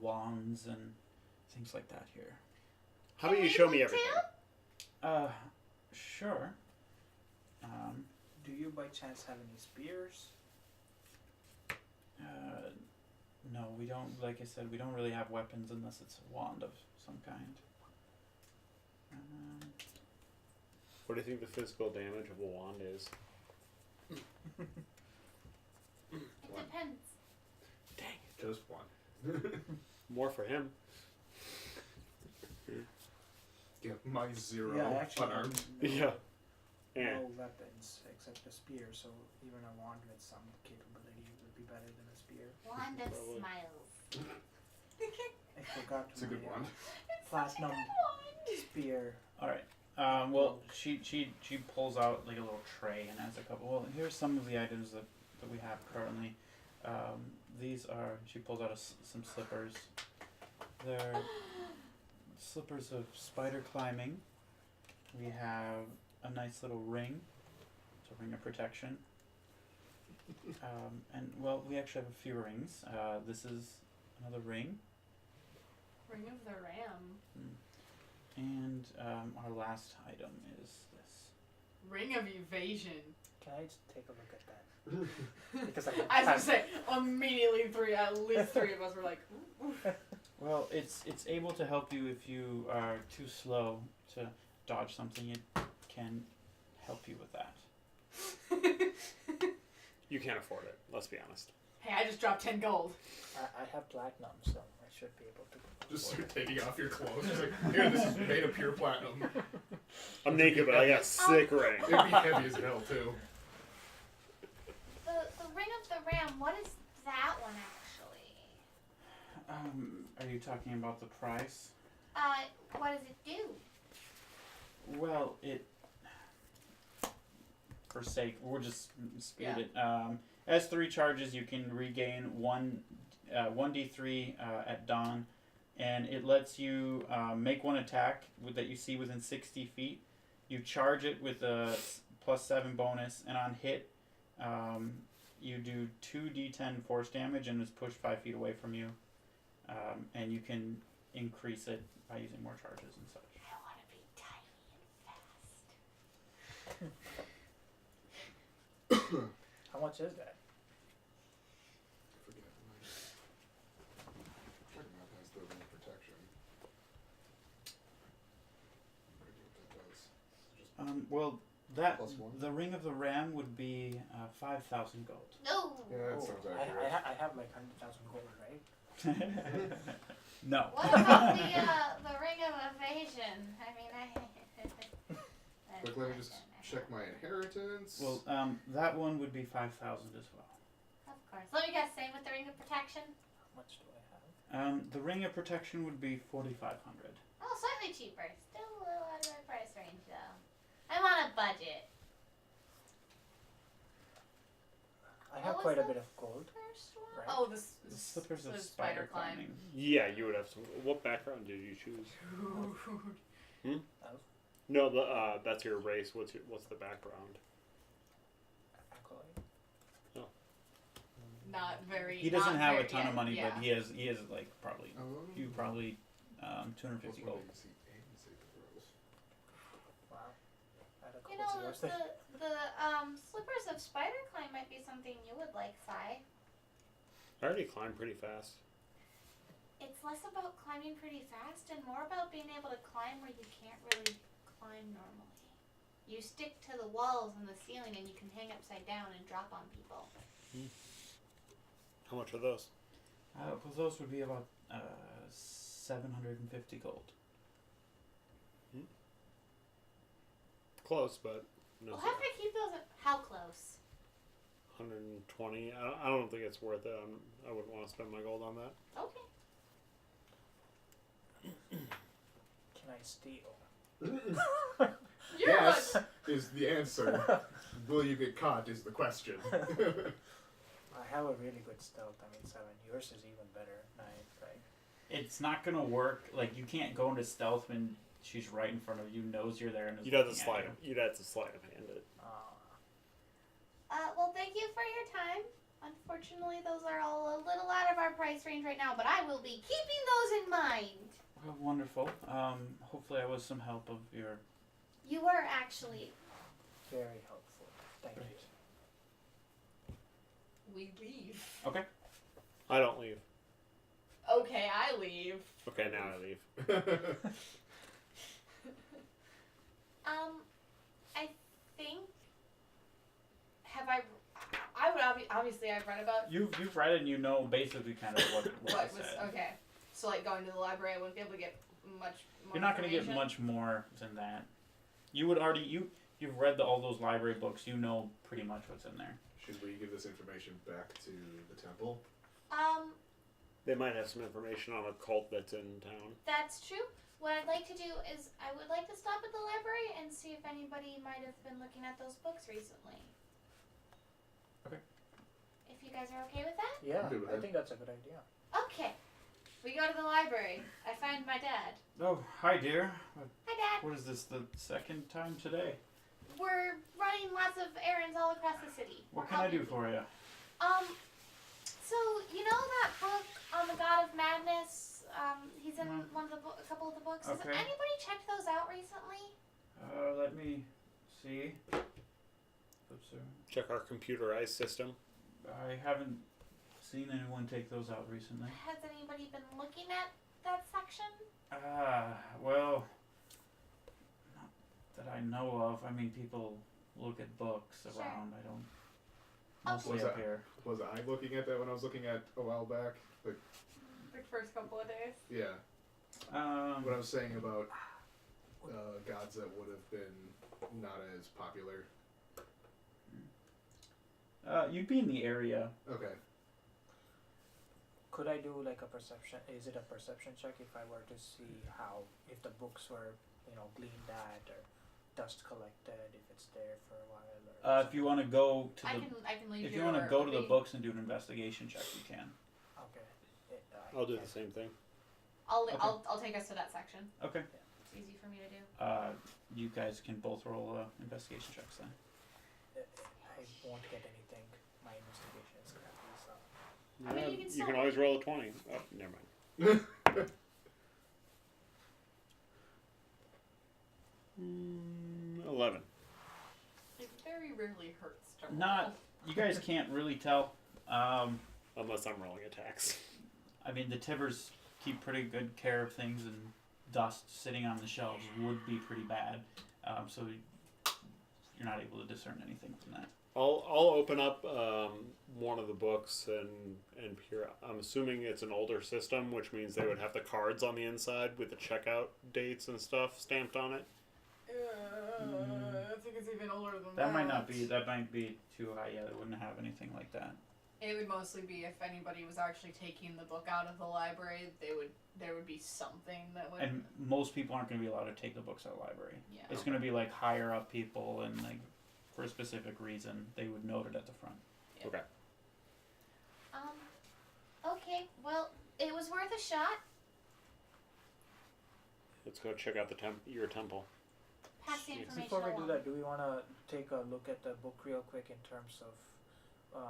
wands and things like that here. How about you show me everything? Sure. Do you by chance have any spears? No, we don't. Like I said, we don't really have weapons unless it's a wand of some kind. What do you think the physical damage of a wand is? It depends. Just one. More for him. Yeah, my zero Yeah, actually, unarmed. no, Yeah. no weapons except a spear, so even a wand with some capability would be better than a spear. Wand of Probably. smiles. I forgot It's a good my, one. platinum spear. All right. Well, she pulls out like a little tray and has a couple. Well, here's some of the items that we have currently. These are. She pulls out some slippers. They're slippers of spider climbing. We have a nice little ring. It's a ring of protection. And well, we actually have a few rings. This is another ring. Ring of the Ram. And our last item is this. Ring of Evasion. Can I just take a look at that? Because I I was gonna say, immediately at least three of us were like, ooh. Well, it's able to help you if you are too slow to dodge something. It can help you with that. You can't afford it. Let's be honest. Hey, I just dropped 10 gold. I have platinum, so I should be able to. Just start taking off your clothes. Just like, here, this is made of pure platinum. I'm naked, but I got sick ring. It'd be heavy as hell too. The Ring of the Ram, what is that one actually? Are you talking about the price? What does it do? Well, for sake, we'll just speed it. As 3 charges, you can regain 1d3 at dawn, and it lets you make 1 attack that you see within 60 feet. You charge it with a +7 bonus, and on hit, you do 2d10 force damage, and it's pushed 5 feet away from you. And you can increase it by using more charges and such. I want to be tiny and fast. How much is that? I forget. Juggernaut has the ring of protection. I forget what that does. Just Well, that +1? the Ring of the Ram would be 5,000 gold. No. yeah, that sounds I accurate. have like 100,000 gold, right? No. What about the Ring of Evasion? I mean, Like, let me just check my inheritance. Well, that one would be 5,000 as well. Of course. Let me guess. Same with the Ring of Protection. How much do I have? The Ring of Protection would be 4,500. Oh, slightly cheaper. Still a little out of my price range, though. I'm on a budget. I have What was quite a the bit of gold. First one. Right. Oh, The the Slippers of the Spider Climbing. Yeah, you would have some. What background did you choose? Dude. No, that's your race. What's the background? Acolyte. Not very. He doesn't not have a very- ton of money, yeah. but he has like probably Oh. 250 gold. Wow. I had a You couple know, zeros there. the Slippers of Spider Climb might be something you would like, Sai. I already climbed pretty fast. It's less about climbing pretty fast and more about being able to climb where you can't really climb normally. You stick to the walls and the ceiling and you can hang upside down and drop on people. How much are those? Well, those would be about 750 gold. Close, but no. We'll have to keep those at how close? 120. I don't think it's worth it. I wouldn't want to spend my gold on that. Okay. Can I steal? Yes is the answer. Will you get caught is the question. I have a really good stealth. I mean, 7. Yours is even better. 9, right? It's not gonna work. Like you can't go into stealth when she's right in front of you, knows you're there, and is You'd have to looking at slide you. him. You'd have to slide of hand it. Well, thank you for your time. Unfortunately, those are all a little out of our price range right now, but I will be keeping those in mind. Well, wonderful. Hopefully, I was some help of your. You were actually. Very helpful. Thank you. We leave. Okay. I don't leave. Okay, I leave. Okay, now I leave. I think. Have I would obviously I've read about You've read it and you know basically kind of what what I was said. okay. So like going to the library, I wouldn't be able to get much more. You're not going to get information. much more than that. You would already you've read all those library books. You know pretty much what's in there. Should we give this information back to the temple? They might have some information on a cult that's in town. That's true. What I'd like to do is I would like to stop at the library and see if anybody might have been looking at those books recently. Okay. If you guys are okay with that? Yeah, I'm good with I that. think that's a good idea. Okay. We go to the library. I find my dad. Oh, hi dear. Hi, Dad. What is this, the second time today? We're running lots of errands all across the city. What We're can I do helping for you? So you know that book on the God of Madness? He's in one of the a couple of the books. Has Okay. anybody checked those out recently? Let me see. Oops, sorry. Check our computerized system. I haven't seen anyone take those out recently. Has anybody been looking at that section? Well, not that I know of. I mean, people look at books Sure. around. I don't. Mostly Was up that- here. Was I looking at that when I was looking at a while back? Like, The first couple of days. yeah. What I was saying about gods that would have been not as popular. You'd be in the area. Okay. Could I do like a perception? Is it a perception check if I were to see how, if the books were, gleaned at or dust collected, if it's there for a while? Or If you want to go to I the, can leave if you want to your go to the read. books and do an investigation check, you can. Okay. I'll do the same thing. Okay. I'll take us to that section. Okay. It's easy for me to do. You guys can both roll investigation checks then. I won't get anything. My investigation is crappy, so. I mean, you can You still- can always roll a 20. Oh, never mind. 11. It very rarely hurts to roll. Not. You guys can't really tell. Unless I'm rolling attacks. I mean, the Tibbers keep pretty good care of things, and dust sitting on the shelves would be pretty bad. So you're not able to discern anything from that. I'll open up one of the books and peer. I'm assuming it's an older system, which means they would have the cards on the inside with the checkout dates and stuff stamped on it. I think it's even older than that. That might not be. That might be too high. Yeah, they wouldn't have anything like that. It would mostly be if anybody was actually taking the book out of the library, there would be something that would. And most people aren't going to be allowed to take the books out of the library. Yeah. It's going to be like higher up people, and like for a specific reason, they would note it at the front. Yeah. Okay. Okay, well, it was worth a shot. Let's go check out your temple. Pass the Yes. information Before we along. do that, do we want to take a look at the book real quick in terms of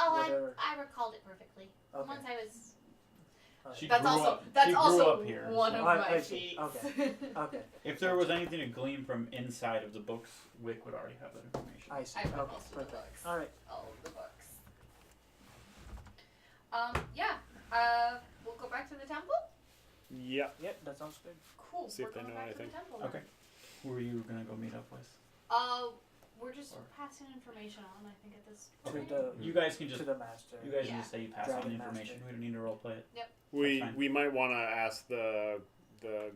Oh, whatever. I recalled it perfectly. Okay. Once I was. She That's grew also up- that's she grew also up here, one so- of I my see. feats. Okay. Okay. If there was anything to glean from inside of the books, Wick would already have that information. I see. I read Okay. most of the Perfect. books. All right. All of the books. Yeah. We'll go back to the temple. Yeah. Yeah, that sounds good. Cool. See We're if they going know back anything. to the temple. Okay. Who are you gonna go meet up with? We're just Or- passing information on. I think at this To point. the You guys can just. to the master. You guys can Yeah. just say you pass on the Dragon information. Master. We don't need to role play it. We That's fine. we might want to ask the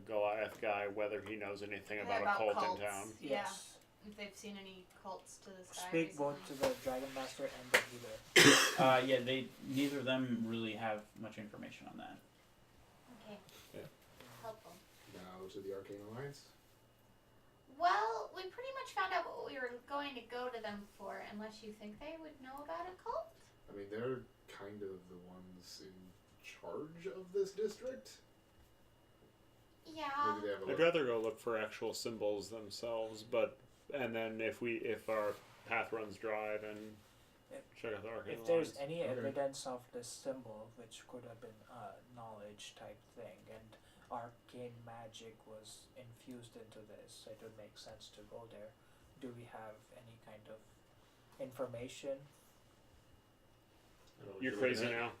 Goliath guy whether he knows anything Yeah, about a about cult cults. in town. Yeah. Yes. If they've seen any cults to this guy Speak recently. both to the Dragon Master and the healer. Yeah, neither of them really have much information on that. Okay. Yeah. Helpful. Now to the Arcane Alliance. Well, we pretty much found out what we were going to go to them for, unless you think they would know about a cult. I mean, they're kind of the ones in charge of this district. Yeah. Maybe they have a I'd look. rather go look for actual symbols themselves, and then if our path runs dry, then check out the Arcane If there's Alliance. any Okay. evidence of this symbol, which could have been a knowledge type thing, and arcane magic was infused into this, it would make sense to go there. Do we have any kind of information? I don't know what You're looking crazy at. now.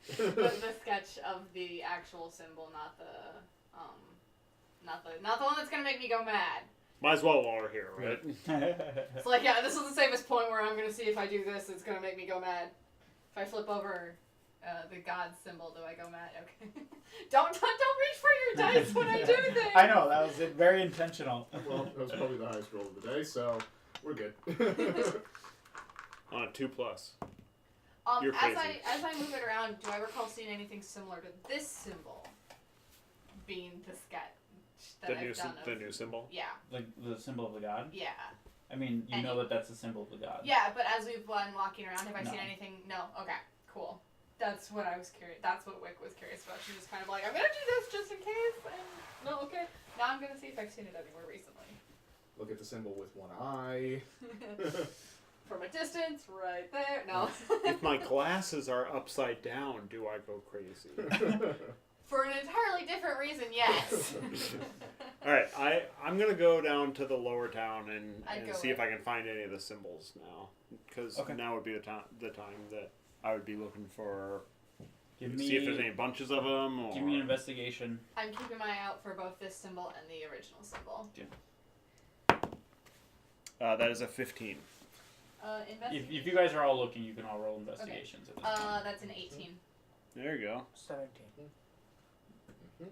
the sketch of the actual symbol, not the one that's gonna make me go mad. Might as well while we're here, right? It's like, yeah, this is the safest point where I'm gonna see if I do this, it's gonna make me go mad. If I flip over the god symbol, do I go mad? Okay. don't reach for your dice when I do things. I know that was very intentional. Well, that was probably the highest roll of the day, so we're good. On a 2+. As You're crazy. I move it around, do I recall seeing anything similar to this symbol being the sketch that I've done? The new symbol. Yeah, Like the symbol of the god. yeah. I mean, you know that that's the symbol of the god. Yeah, but as we've been walking around, have I seen No. anything? No. Okay, cool. That's what I was curious. That's what Wick was curious about. She was kind of like, I'm gonna do this just in case. And no, okay. Now I'm gonna see if I've seen it anywhere recently. Look at the symbol with one eye. From a distance, right there. No. If my glasses are upside down, do I go crazy? For an entirely different reason, yes. All right, I'm gonna go down to the lower town I'd and go see if with- I can find any of the symbols now, because Okay. now would be the time that I would be looking for. Give See if there's me. any bunches of them. Or... Give me an investigation. I'm keeping my eye out for both this symbol and the original symbol. That is a 15. Investigation. If you guys are all looking, you can all roll investigations at this point. That's an 18. There you go. 17.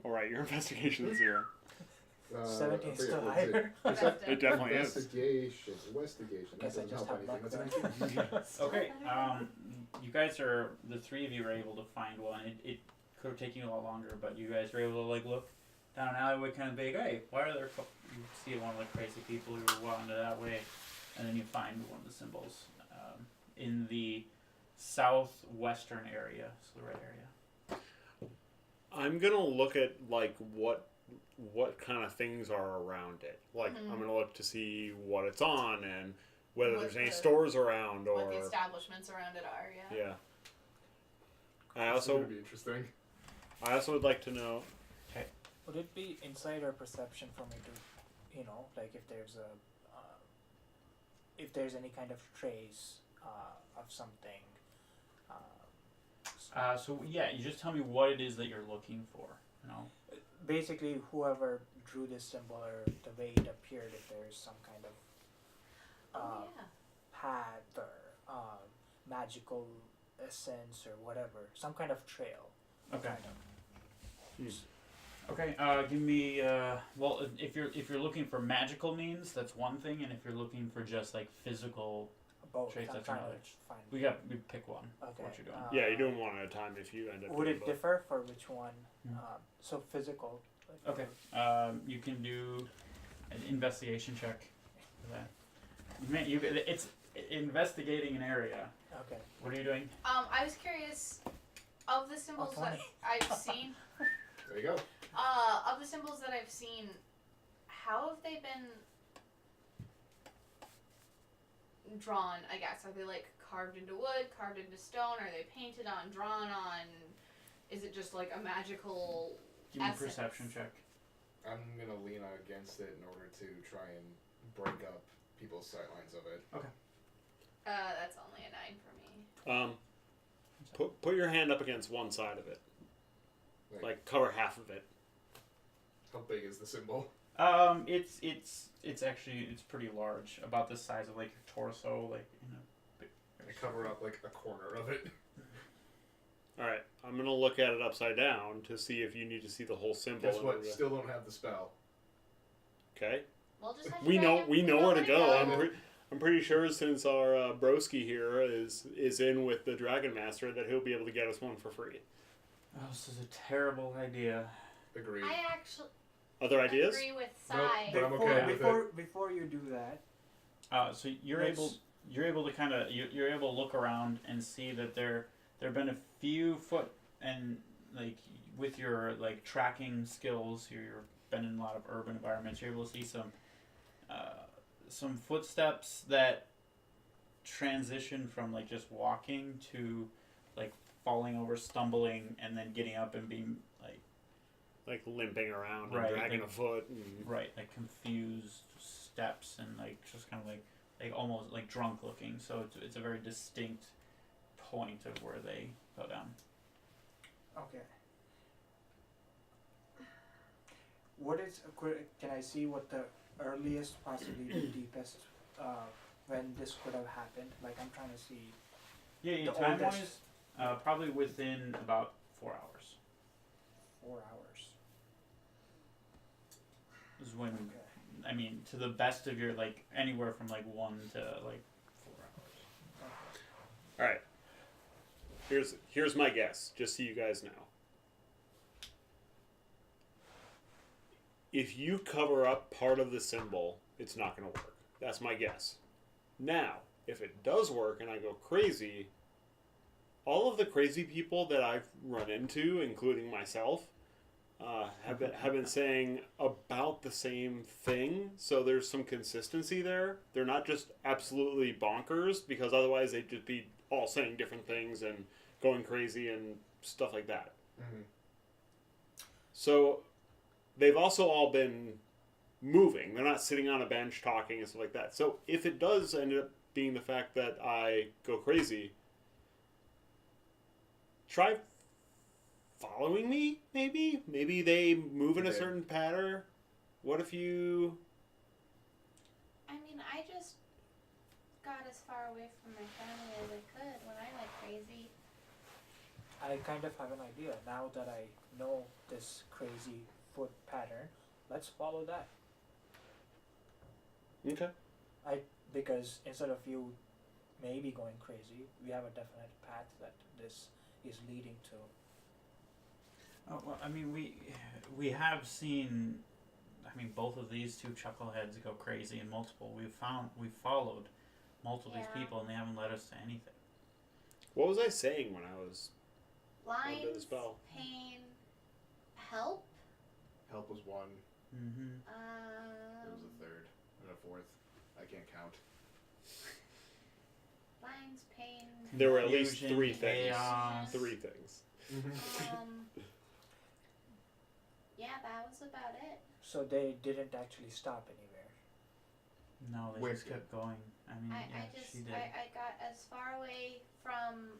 All right, your investigation is 0. 17 I is still forget, what is it? higher. Perceptive. It definitely is. Investigation. That Guess I doesn't just help have luck anything. That's an 18. Okay, you guys are, the 3 of you are able to find one. It could have taken you a lot longer, but you guys were able to like look down an alleyway kind of big. Hey, why are there, you see one of the crazy people who were walking that way, and then you find one of the symbols in the southwestern area, so the red area. I'm gonna look at like what kind of things are around it. Like I'm gonna look to see what it's on and whether What there's any the- stores around or What the establishments around it are, yeah. yeah. I It's also gonna be interesting. would like to know. Would it be insider perception for me to, like if there's any kind of trace of something? So yeah, you just tell me what it is that you're looking for. Basically, whoever drew this symbol or the way it appeared, if there's some kind of Oh, yeah. path or magical essence or whatever, some kind of trail. Okay. Kind of. Okay, give me well, if you're looking for magical means, that's one thing, and if you're looking for just like physical, Both. trace, I'm that's trying another. to find. we pick one. Okay. What you're doing. Yeah, you're doing one at a time if you end up. Would doing it both. differ for which one? Hmm. So physical. Like, Okay. You can do an investigation check for that. Man, it's investigating an area. Okay. What are you doing? I was curious, of the symbols that 20. I've seen, There you go. of the symbols that I've seen, how have they been drawn, I guess? Are they like carved into wood, carved into stone? Are they painted on, drawn on? Is it just like a magical Give me a essence? perception check. I'm gonna lean against it in order to try and break up people's sightlines of it. That's only a 9 for me. Put your hand up against one side of it, like cover half of it. How big is the symbol? It's actually pretty large, about the size of like your torso, like I cover up like a corner of it. All right, I'm gonna look at it upside down to see if you need to see the whole symbol. Guess in what? order to- Still don't have the spell. Okay. We'll just have to We drag know him- we know where to to go. I'm pretty sure since our broski here is in with the Dragon Master that he'll be able to get us one for free. Oh, this is a terrible idea. Agreed. I actually Other ideas? agree with Nope. Sai. But I'm okay with it. Before you do that, So you're Let's- able to kind of you're able to look around and see that there have been a few foot and like with your like tracking skills, you've been in a lot of urban environments. You're able to see some footsteps that transition from like just walking to like falling over, stumbling, and then getting up and being Like limping around Right, and dragging like- a foot. And, like confused steps and like just kind of like almost like drunk looking. So it's a very distinct point of where they go down. okay. What is? Can I see what the earliest, possibly the deepest, when this could have happened? Like I'm trying to see. Yeah, The time oldest- wise, probably within about 4 hours 4 hours. is when. Okay. I mean, to the best of your like anywhere from like 1 to like 4 hours. all right. Here's my guess, just so you guys know. If you cover up part of the symbol, it's not going to work. That's my guess. Now, if it does work and I go crazy, all of the crazy people that I've run into, including myself, have been saying about the same thing. So there's some consistency there. They're not just absolutely bonkers, because otherwise they'd just be all saying different things and going crazy and stuff like that. Mm-hmm. So they've also all been moving. They're not sitting on a bench talking and stuff like that. So if it does end up being the fact that I go crazy, try following me, maybe? Maybe they move in a Okay. certain pattern. What if you... I mean, I just got as far away from my family as I could when I went crazy. I kind of have an idea now that I know this crazy foot pattern. Let's follow that. Okay. Because instead of you maybe going crazy, we have a definite path that this is leading to. Oh, well, I mean, we have seen, I mean, both of these two chuckleheads go crazy in multiple. We've followed multiple of Yeah. these people, and they haven't led us to anything. What was I saying when I was under the Lines, spell? pain, help. Help was one. Mm-hmm. There was a third and a fourth. I can't count. Lines, pain. There were at least Confusion, 3 things. chaos. 3 things. Yeah, that was about it. So they didn't actually stop anywhere. No, they just kept going. I mean, she did. I got as far away from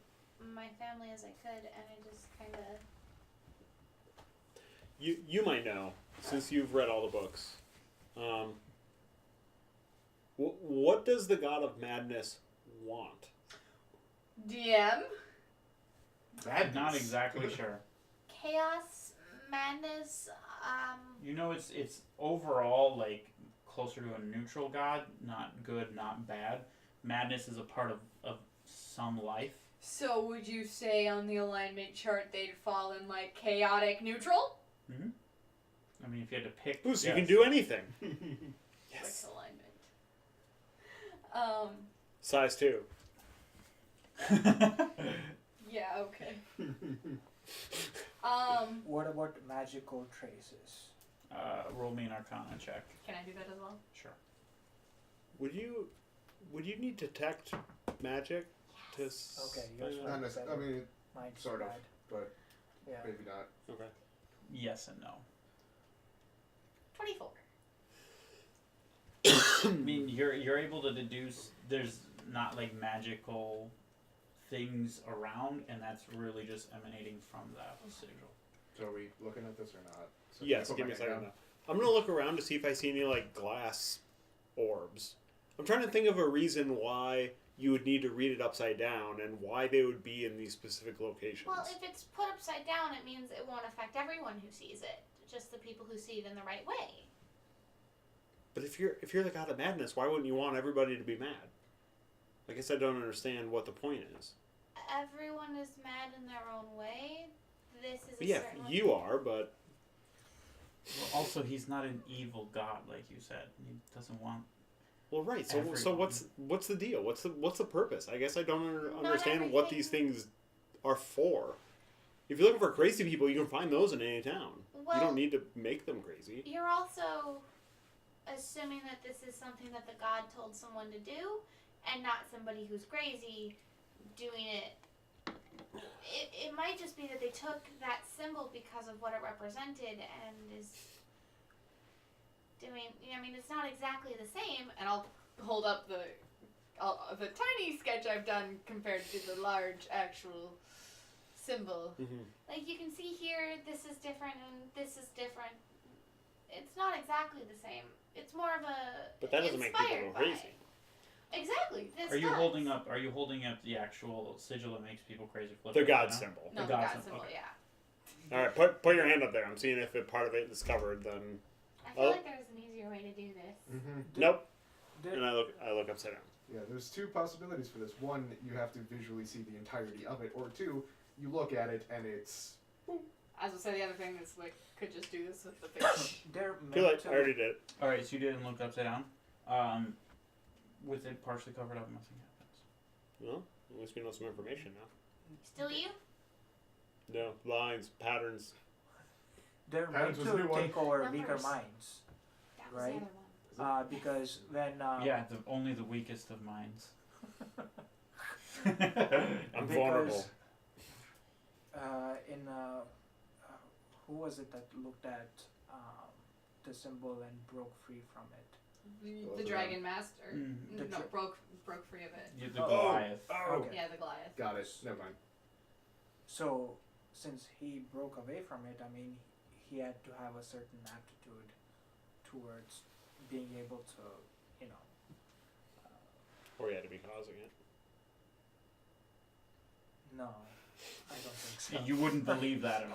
my family as I could, and I just kind of. You might know, since you've read all the books. What does the God of Madness want? DM. Madness. Not exactly sure. Chaos, madness, You know, it's overall like closer to a neutral god, not good, not bad. Madness is a part of some life. So would you say on the alignment chart they'd fall in like chaotic neutral? Mm-hmm. I mean, if you had to pick, Ooh, so yes. you can do anything. Yes. Yes. Alignment. Size 2. Yeah, okay. What about magical traces? Roll me an Arcana check. Can I do that as well? Sure. Would you need detect magic to? Okay, yours find might out? Not necessarily. I mean, Mine's sort of, bad. but Yeah. maybe not. Okay. Yes and no. 24. I mean, you're able to deduce there's not like magical things around, and that's really just emanating from that sigil. So are we looking at this or not? So Yes. can I put Give my me a hand second. down? Now. I'm gonna look around to see if I see any like glass orbs. I'm trying to think of a reason why you would need to read it upside down and why they would be in these specific locations. Well, if it's put upside down, it means it won't affect everyone who sees it. Just the people who see it in the right way. But if you're the God of Madness, why wouldn't you want everybody to be mad? I guess I don't understand what the point is. Everyone is mad in their own way. This is a Yeah, certain you are, but Well, also, he's not an evil god, like you said. He doesn't want. well, right. So Everyone. what's the deal? What's the purpose? I guess I don't Not understand what these everything- things are for. If you're looking for crazy people, you can find those in any town. Well, You don't need to make them crazy. You're also assuming that this is something that the god told someone to do, and not somebody who's crazy doing it. It might just be that they took that symbol because of what it represented and is doing. I mean, it's not exactly the same. And I'll hold up the tiny sketch I've done compared to the large actual symbol. Mm-hmm. Like you can see here, this is different and this is different. It's not exactly the same. It's more of a. But that doesn't make people inspired go by. crazy. Exactly. This Are you does. holding up? Are you holding up the actual sigil that makes people crazy? Flip The it God now? symbol. No, The the God God symbol, symbol, okay. yeah. All right, put your hand up there. I'm seeing if part of it is covered. Then I feel Oh. like there's an easier way to do this. Mm-hmm. nope. Did- And I look upside down. Yeah, there's 2 possibilities for this. One, you have to visually see the entirety of it, or 2, you look at it and it's. As I say, the other thing is like could just do this with the fish. They're Too meant late. to. I already did it. All right, so you didn't look upside down. With it partially covered up, nothing happens. Well, at least we know some information now. Still you? No lines, patterns. They're Patterns meant was a to new one. take over weaker Numbers. minds, That was Right. the other one. because when Yeah, only the weakest of minds. I'm Because- vulnerable. who was it that looked at the symbol and broke free from it? The dragon master. Mm. The broke free of it. The Oh. Goliath. Okay. Yeah, the Goliath. Got it. Never mind. So, since he broke away from it, I mean, he had to have a certain aptitude towards being able to, Or you had to be causing it. No, I don't think so. You wouldn't believe that at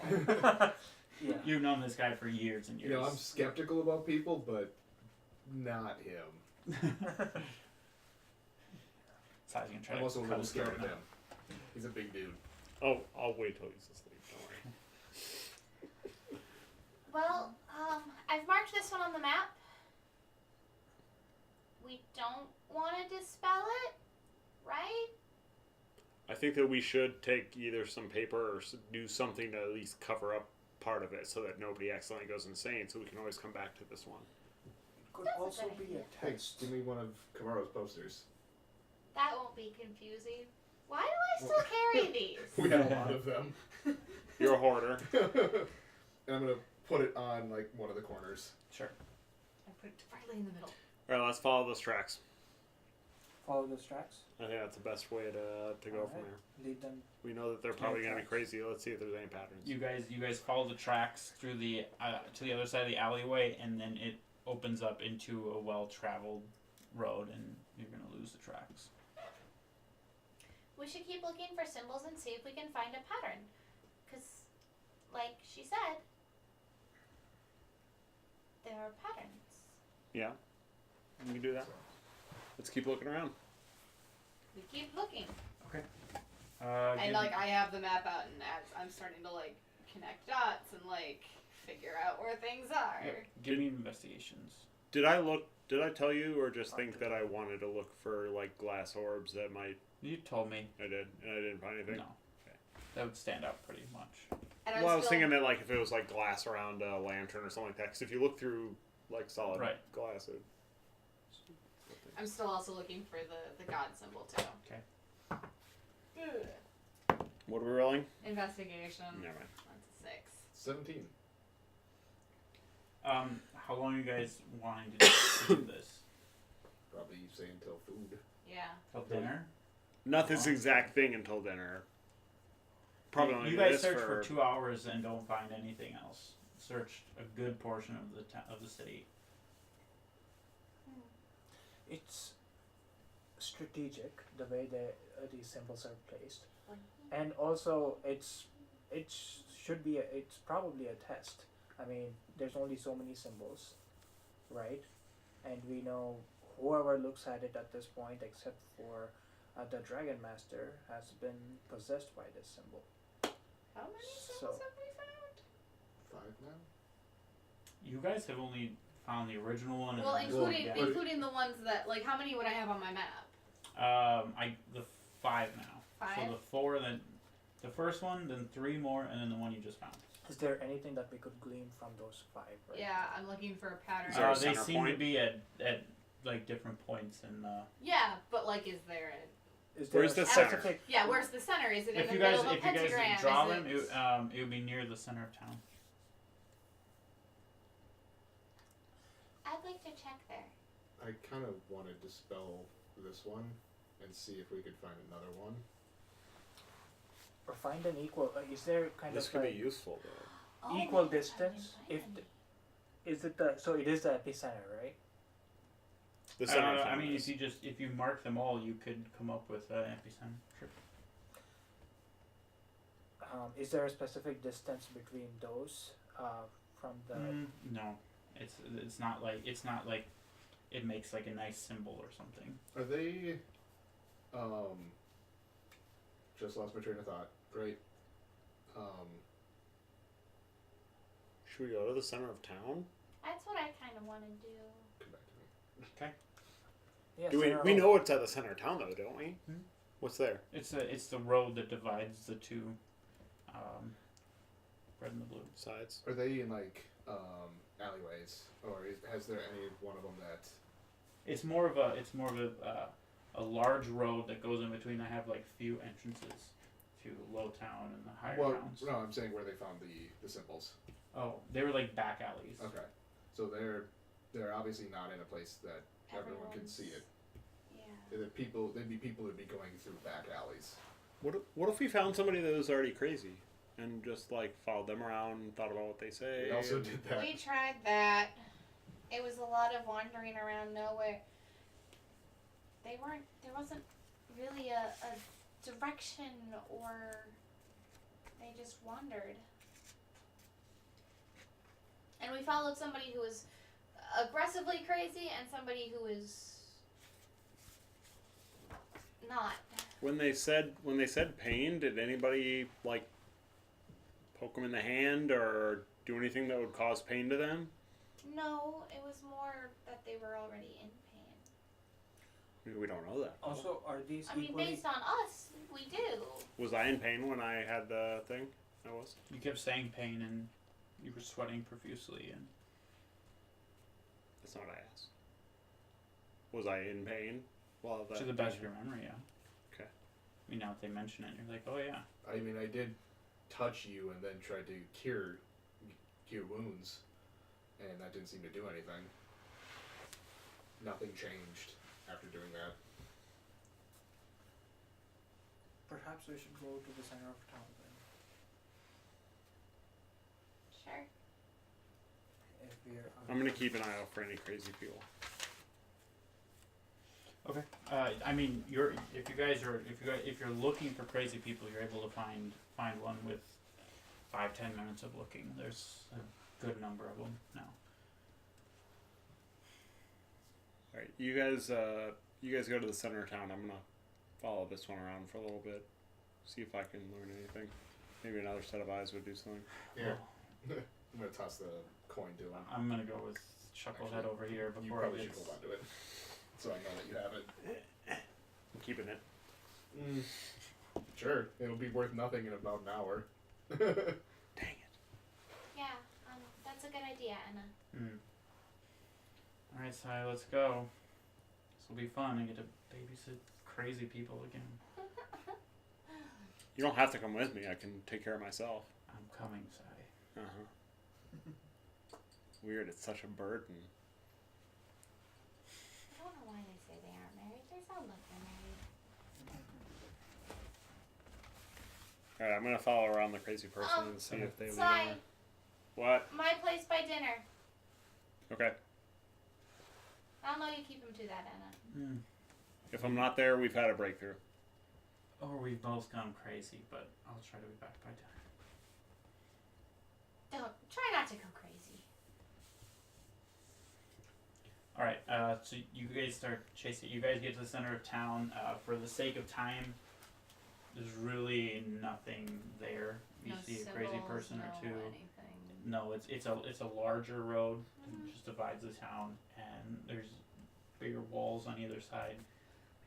all. Yeah. You've known this guy for years and years. You know, I'm skeptical about people, but not him. So I was gonna try I'm to also a cut little his scared throat of now. him. He's a big dude. Oh, I'll wait till he's asleep. Don't worry. Well, I've marked this one on the map. We don't want to dispel it, right? I think that we should take either some paper or do something to at least cover up part of it so that nobody accidentally goes insane, so we can always come back to this one. Could That's a also good be idea. a Hey, test. give me one of Kamaro's posters. That won't be confusing. Why do I still carry these? We have a lot of them. You're a hoarder. And I'm gonna put it on like one of the corners. Sure. I put it right in the middle. Alright, let's follow those tracks. Follow those tracks. I think that's the best way to go from Alright. there. Lead them. We know that they're probably going to be tracks. crazy. Let's see if there's any patterns. You guys follow the tracks through the to the other side of the alleyway, and then it opens up into a well-traveled road, and you're gonna lose the tracks. We should keep looking for symbols and see if we can find a pattern. Because, like she said, there are patterns. Yeah, we can do that. Let's keep looking around. We keep looking. And like I have the map out, and as I'm starting to like connect dots and like figure out where things are. Give me investigations. Did I tell you, or just think that I wanted to look for like glass orbs that might? You told me. I did, and I didn't find anything. No. Okay. That would stand out pretty much. And Well, I was thinking that like if it was like glass around a lantern or something like that. Because if you look through like solid Right. glass, it. I'm still also looking for the god symbol too. Okay. Ugh. What are we rolling? Investigation. Never mind. That's a 6. 17. How long are you guys wanting to do this? Probably say until food. Yeah. Till dinner? Not this exact thing until dinner. Probably only You do guys this search for 2 hours and don't find anything else. Searched a good portion of the city. It's strategic the way these symbols are placed, and also it's probably a test. I mean, there's only so many symbols, right? And we know whoever looks at it at this point, except for the Dragon Master, has been possessed by this symbol. How many symbols So- have we found? 5 now? You guys have only found the original one. Well, and including yeah. including the ones that like how many would I have on my map? The 5 now. 5? So the 4, then the first one, then 3 more, and then the one you just found. Is there anything that we could glean from those 5? Right? Yeah, I'm looking for a pattern. Is there a They center seem to point? be at like different points in the. Yeah, but like, is there a Is there Where's a the center? specific? yeah? Where's the center? Is it in If the you middle guys of a pentagram? draw Is them, it would be near the center of town. I'd like to check there. I kind of want to dispel this one and see if we could find another one. Or find an equal? Is there kind This of could like be useful though. equal we can distance? find If any. is it the so it is the epicenter, right? The center of I town mean, is. if you mark them all, you could come up with an epicenter. Sure. Is there a specific distance between those from the? No, it's not like it makes like a nice symbol or something. Are they, just lost my train of thought. Great. Should we go to the center of town? That's what I kind of want to do. Come back to me. Yeah, Do center we of- know it's at the center of town though, don't we? Hmm? What's there? It's the road that divides the two, red and the blue. Sides. Are they in like alleyways, or has there any one of them that? It's more of a large road that goes in between. I have like few entrances to Low Town and the higher Well, towns. no, I'm saying where they found the symbols. Oh, they were like back alleys. Okay, so they're obviously not in a place that everyone can see it. Yeah. They'd be people that'd be going through back alleys. What if we found somebody that was already crazy and just like followed them around and thought about what they say? We also and- did that. We tried that. It was a lot of wandering around nowhere. there wasn't really a direction, or they just wandered. And we followed somebody who was aggressively crazy and somebody who was not. When they said pain, did anybody like poke them in the hand or do anything that would cause pain to them? No, it was more that they were already in pain. Maybe we don't know that. Also, are these I mean, equally? based on us, we do. Was I in pain when I had the thing? I was. You kept saying pain and you were sweating profusely, and That's not what I asked. Was I in pain? Well, to the best of your memory, yeah. Okay. I mean, now that they mention it, you're like, oh yeah. I mean, I did touch you and then tried to cure wounds, and that didn't seem to do anything. Nothing changed after doing that. Perhaps we should go to the center of town then. Sure. If we are. I'm gonna keep an eye out for any crazy people. Okay. I mean, if you're looking for crazy people, you're able to find one with 5-10 minutes of looking. There's a good number of them now. All right, you guys go to the center of town. I'm gonna follow this one around for a little bit, see if I can learn anything. Maybe another set of eyes would do something. Yeah. I'm gonna toss the coin to him. I'm gonna go with Chucklehead over here You before probably I should get. hold on to it, so I know that you have it. I'm keeping it. Sure, it'll be worth nothing in about an hour. Dang it. Yeah, that's a good idea, Anna. Alright, Sai, let's go. This will be fun. I get to babysit crazy people again. You don't have to come with me. I can take care of myself. I'm coming, Sai. Weird. It's such a burden. I don't know why they say they aren't married. They sound like they're married. All right, I'm gonna follow around the crazy person and see if they leave. Sai, What? my place by dinner. Okay. I'll know you keep him to that, Anna. If I'm not there, we've had a breakthrough. Or we've both gone crazy, but I'll try to be back by dinner. Don't try not to go crazy. Alright, so you guys start chasing. You guys get to the center of town. For the sake of time, there's really nothing there. You No see a crazy symbols, person no or two. anything. No, it's a larger road that just divides the town, and there's bigger walls on either side.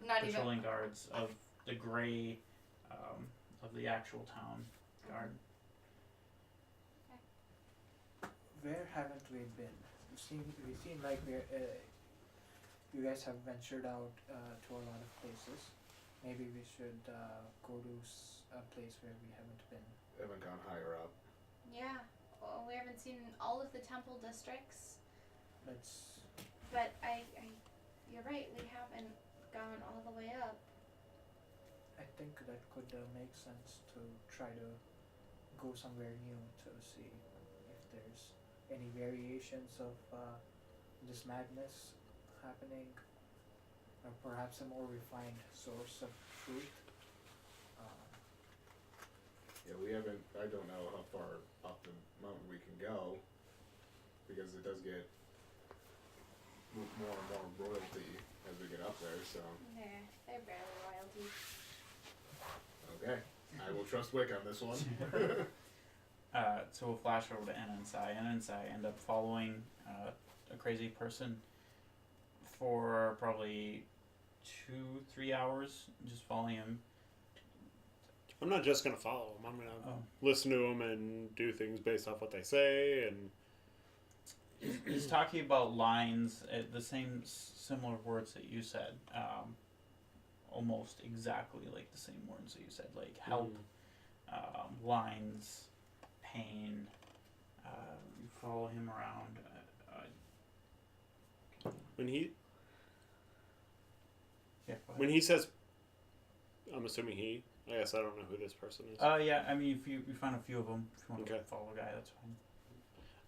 Not Patrolling guards of the gray of the actual town guard. Where haven't we been? We seem like we're. You guys have ventured out to a lot of places. Maybe we should go to a place where we haven't been. Haven't gone higher up. Yeah. Well, we haven't seen all of the temple districts, Let's. but you're right. We haven't gone all the way up. I think that could make sense to try to go somewhere new to see if there's any variations of this madness happening, or perhaps a more refined source of truth. Yeah, we haven't. I don't know how far up the mountain we can go, because it does get more and more royalty as we get up there. So They're barely royalty. okay, I will trust Wick on this one. So we'll flash over to Anna and Sai. Anna and Sai end up following a crazy person for probably 2-3 hours, just following him. I'm not just gonna follow them. I'm gonna listen to them and do things based off what they say. And He's talking about lines, the same similar words that you said, almost exactly like the same words that you said, like help, lines, pain. You follow him around. when he Yeah. Go ahead. when he says, I'm assuming he. I guess I don't know who this person is. Yeah. I mean, if you find a few of them, if you want Okay. to follow a guy, that's fine.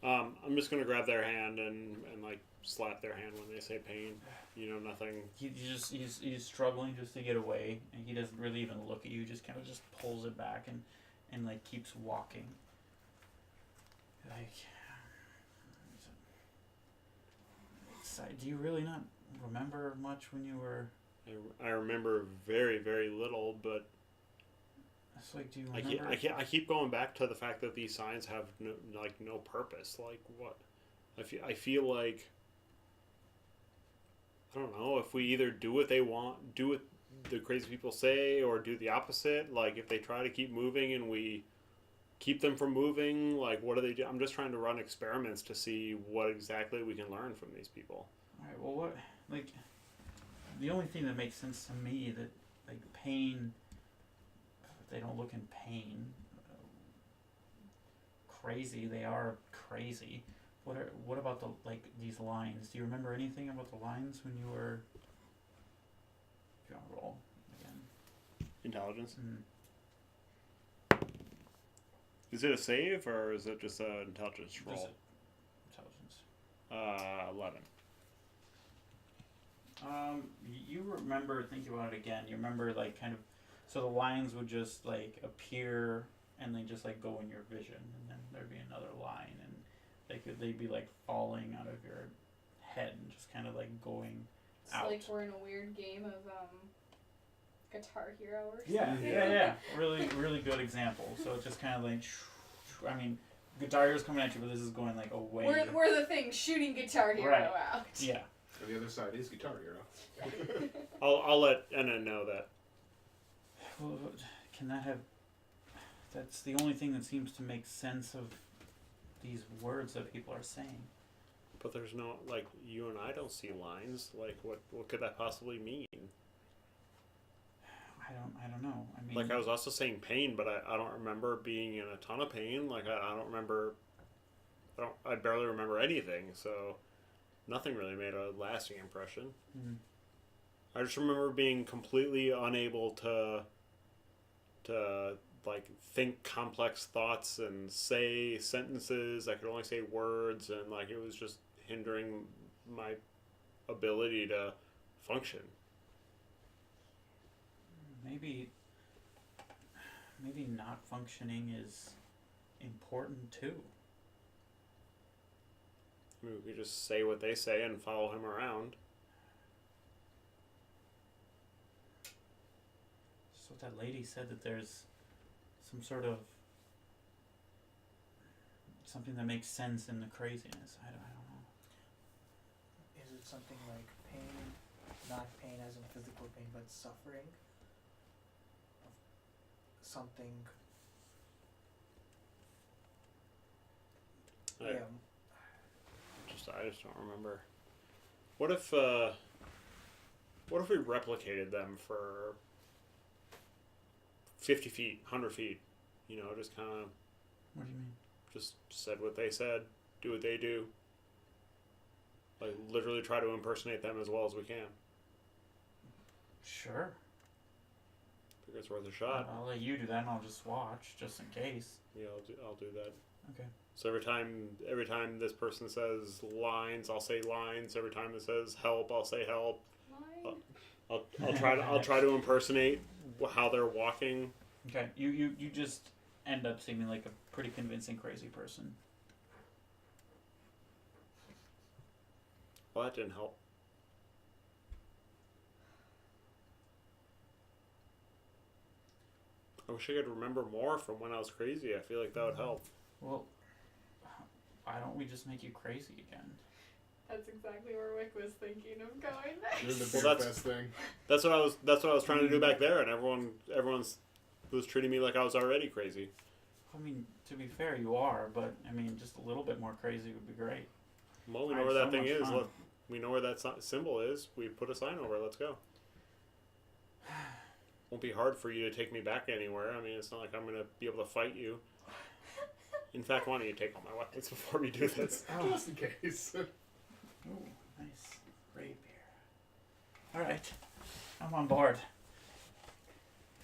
I'm just gonna grab their hand and like slap their hand when they say pain. Nothing. He's struggling just to get away, and he doesn't really even look at you. Just kind of just pulls it back and like keeps walking. Like, do you really not remember much when you were? I remember very, very little, but it's like, do you remember? I keep going back to the fact that these signs have no purpose. Like what? I feel like, I don't know, if we either do what they want, do what the crazy people say, or do the opposite. Like if they try to keep moving and we keep them from moving, like what do they do? I'm just trying to run experiments to see what exactly we can learn from these people. All right. Well, what like the only thing that makes sense to me that like pain. They don't look in pain. Crazy. They are crazy. What about these lines? Do you remember anything about the lines when you were? If you want to roll again. Intelligence. Mm. Is it a save or is it just an intelligence roll? Just intelligence. 11. You remember, think about it again. You remember kind of, so the lines would just appear and they just go in your vision, and then there'd be another line, and they'd be falling out of your head and just kind of going It's out. like we're in a weird game of Guitar Hero or something. Yeah. Really, really good example. So it's just kind of I mean, Guitar Hero's coming at you, but this is going away. We're the thing shooting Guitar Hero Right. out. Yeah. And the other side is Guitar Hero. I'll let Anna know that. Well, can that have? That's the only thing that seems to make sense of these words that people are saying. But there's no, you and I don't see lines. What could that possibly mean? I don't know. I mean, I was also saying pain, but I don't remember being in a ton of pain. I don't remember. I barely remember anything. So, nothing really made a lasting impression. Mm-hmm. I just remember being completely unable to think complex thoughts and say sentences. I could only say words, and it was just hindering my ability to function. Maybe not functioning is important too. I mean, we could just say what they say and follow him around. So that lady said that there's some sort of something that makes sense in the craziness. I don't know. Is it something like pain, not pain as in physical pain, but suffering? Something. I just don't remember. What if we replicated them for 50 feet, 100 feet? Just kind of. What do you mean? Just said what they said, do what they do. Literally try to impersonate them as well as we can. Sure. I think it's worth a shot. I'll let you do that, and I'll just watch, just in case. Yeah, I'll do that. Okay. So every time this person says lines, I'll say lines. Every time it says help, I'll say help. I'll try to impersonate how they're walking. Okay. You just end up seeming like a pretty convincing crazy person. Well, that didn't help. I wish I could remember more from when I was crazy. I feel like that would help. Well, why don't we just make you crazy again? That's exactly where Wick was thinking of going Doing next. the Well, beer fest thing. That's what I was trying to do back there, and everyone was treating me like I was already crazy. I mean, to be fair, you are, but I mean, just a little bit more crazy would be great. Well, we know Alright, where that so thing much is. fun. We know where that symbol is. We put a sign over. Let's go. Won't be hard for you to take me back anywhere. I mean, it's not like I'm gonna be able to fight you. In fact, why don't you take all my weapons before we do this? Just in case. Ooh, nice. Great beer. Alright. I'm on board.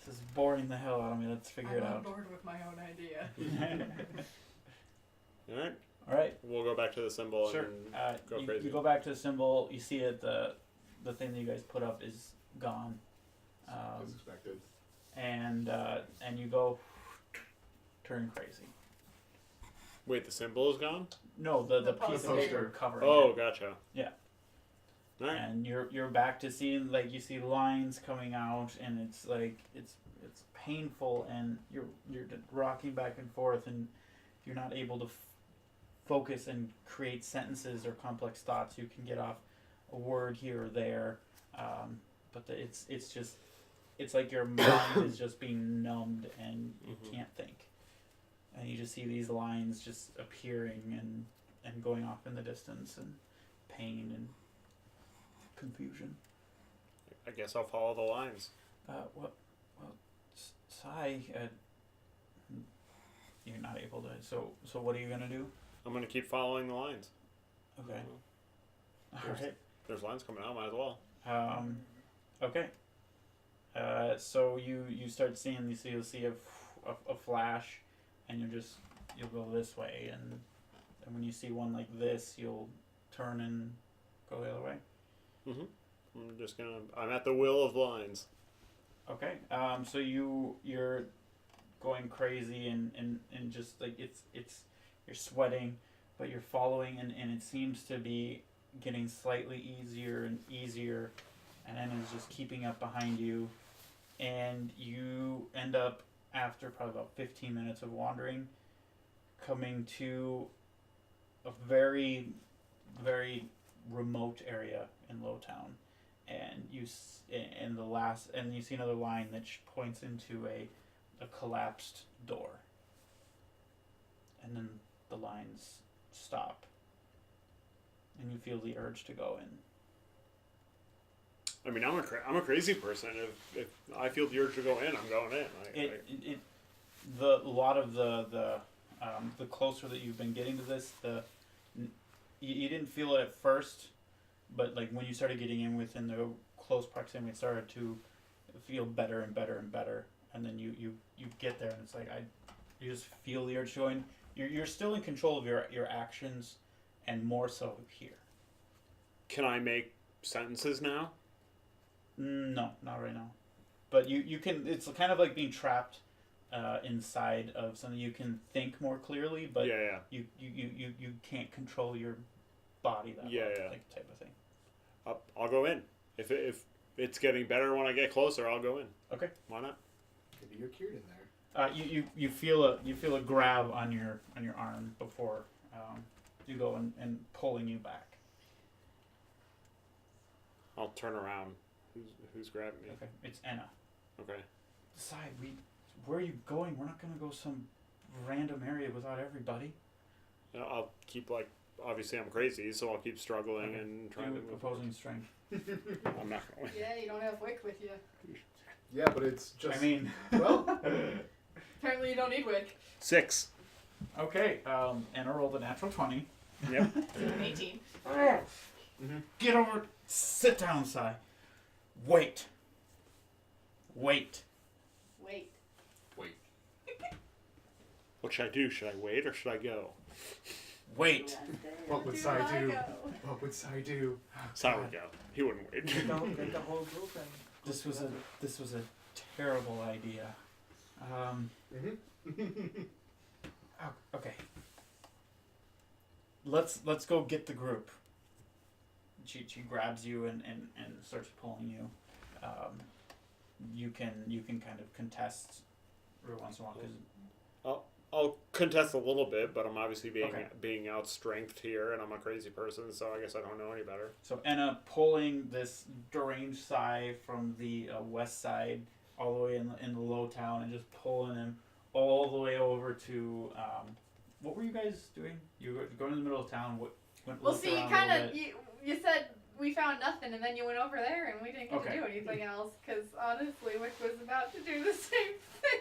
This is boring the hell out of me. Let's figure it I'm on out. board with my own idea. All right. All right. We'll go back to the symbol Sure. and go crazy. You go back to the symbol. You see it. The thing that you guys put up is gone. As expected. And you go turn crazy. Wait, the symbol is gone? No, the The piece of poster. paper covering Oh, it. gotcha. Yeah. All right. And you're back to seeing, like, you see lines coming out, and it's like it's painful, and you're rocking back and forth, and you're not able to focus and create sentences or complex thoughts. You can get off a word here or there, but it's just it's like your mind is just being numbed, and you can't think, and you just see these lines just appearing and going off in the distance, and pain and confusion. I guess I'll follow the lines. Sai, you're not able to. So what are you gonna do? I'm gonna keep following the lines. Okay. All There's- right. There's lines coming out, might as well. Okay. So you start seeing you'll see a flash, and you'll go this way, and when you see one like this, you'll turn and go the other way. I'm at the will of lines. Okay. So you're going crazy and just like it's you're sweating, but you're following, and it seems to be getting slightly easier and easier, and then it's just keeping up behind you, and you end up, after probably about 15 minutes of wandering, coming to a very, very remote area in Lowtown, and you see another line that points into a collapsed door, and then the lines stop, and you feel the urge to go in. I mean, I'm a crazy person. If I feel the urge to go in, I'm going in. The closer that you've been getting to this, you didn't feel it at first, but like when you started getting in within the close proximity, it started to feel better and better and better, and then you get there, and it's like you just feel the urge going. You're still in control of your actions, and more so here. Can I make sentences now? No, not right now. But you can. It's kind of like being trapped inside of something. You can think more clearly, but Yeah. you can't control your body that Yeah, way, yeah. like type of thing. I'll go in. If it's getting better when I get closer, I'll go in. Okay. Why not? Maybe you're cured in there. You feel a grab on your arm before you go and pulling you back. I'll turn around. Who's grabbing me? Okay, it's Enna. Okay. Decide where are you going? We're not gonna go some random area without everybody. I'll keep obviously I'm crazy, so I'll keep struggling Okay. and trying Do to move. opposing strength. I'm not going. Yeah, you don't have Wick with you. Yeah, but it's just. I mean, well, Apparently you don't need Wick. 6. okay. Enna rolled a natural 20. Yep. 18. Get over. Sit down, Sai. Wait. Wait. wait. What should I do? Should I wait or should I go? Wait. What would Sai do? What would Sai do? Sai would go. He wouldn't wait. Get the whole group and go This was together. a terrible idea. Okay. Let's go get the group. She grabs you and starts pulling you. You can kind of contest every once in a while because I'll contest a little bit, but I'm obviously Okay. being outstrengthed here, and I'm a crazy person, so I guess I don't know any better. so Enna pulling this deranged Sai from the west side all the way in the low town and just pulling him all the way over to what were you guys doing? You were going in the middle of town. Well, looked see, you around a kind little of bit. you said we found nothing, and then you went over there, and we didn't get Okay. to do anything else. Because honestly, Wick was about to do the same thing.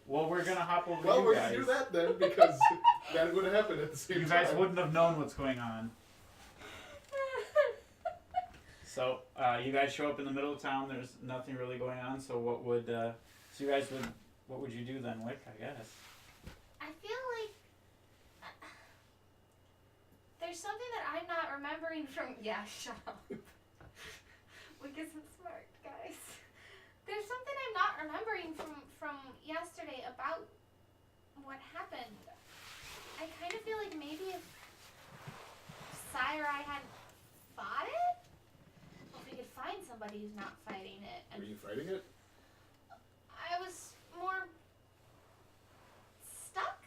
Well, we're gonna hop over Well, to you we're guys. gonna do that then because that would happen at the same You time. guys wouldn't have known what's going on. So you guys show up in the middle of town. There's nothing really going on. So what would you do then, Wick? I guess. I feel like There's something that I'm not remembering from. Yeah, shut up. Wick isn't smart, guys. There's something I'm not remembering from yesterday about what happened. I kind of feel like maybe if Sai or I hadn't fought it, if we could find somebody who's not fighting it. And Were you fighting it? I was more stuck.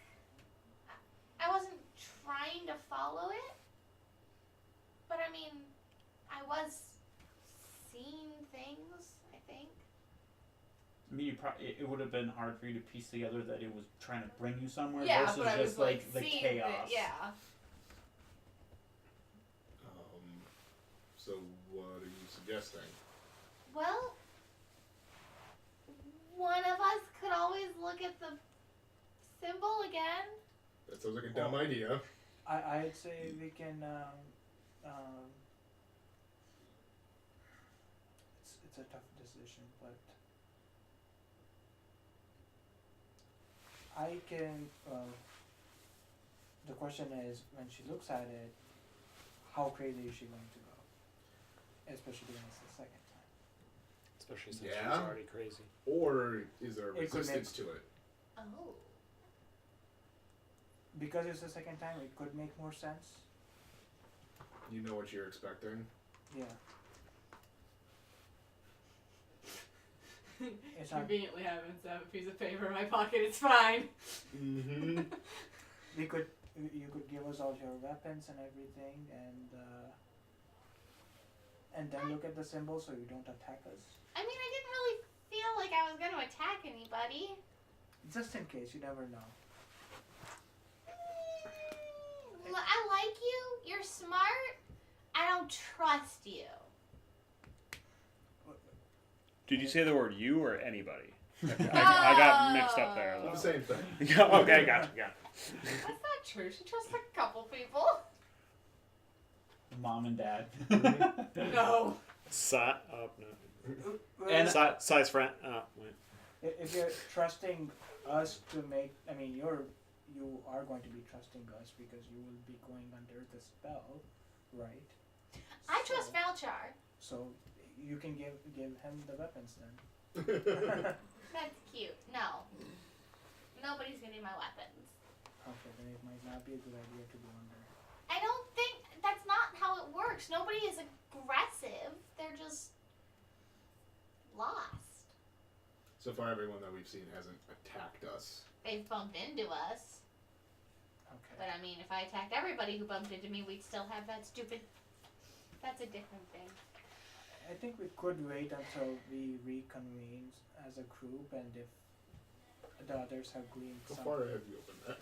I wasn't trying to follow it, but I mean, I was seeing things, I think. I mean, it would have been hard for you to piece together that it was trying to bring you somewhere Yeah, versus but I just was like the seeing chaos. yeah. So what are you suggesting? Well, one of us could always look at the symbol again. That sounds like a dumb idea. I'd say we can. It's a tough decision, but I can. The question is, when she looks at it, how crazy is she going to go? Especially when it's the second time. Especially since Yeah. she's already crazy. Or is there a It could resistance to it? Oh. Because it's the second time, it could make more sense. You know what you're expecting? Yeah. It's not, Conveniently happens to have a piece of paper in my pocket. It's fine. Mm-hmm. you could give us all your weapons and everything, and then look at the symbol so you don't attack us. I mean, I didn't really feel like I was going to attack anybody. Just in case, you never know. I like you. You're smart. I don't trust you. Did you say the word you or anybody? I got mixed up there. The same thing. Okay, gotcha. That's not true. She trusts a couple people. Mom and dad. No. And- Size friend. Wait. If you're trusting us to make, I mean, you are going to be trusting us because you will be going under the spell, right? I trust Valchar. So you can give him the weapons then. That's cute. No. Nobody's getting my weapons. Okay, then it might not be a good idea to go under. I don't think that's not how it works. Nobody is aggressive. They're just lost. So far, everyone that we've seen hasn't attacked us. They've bumped into us. Okay. But I mean, if I attacked everybody who bumped into me, we'd still have that stupid. That's a different thing. I think we could wait until we reconvene as a group, and if the others have gleaned How some. far have you opened that?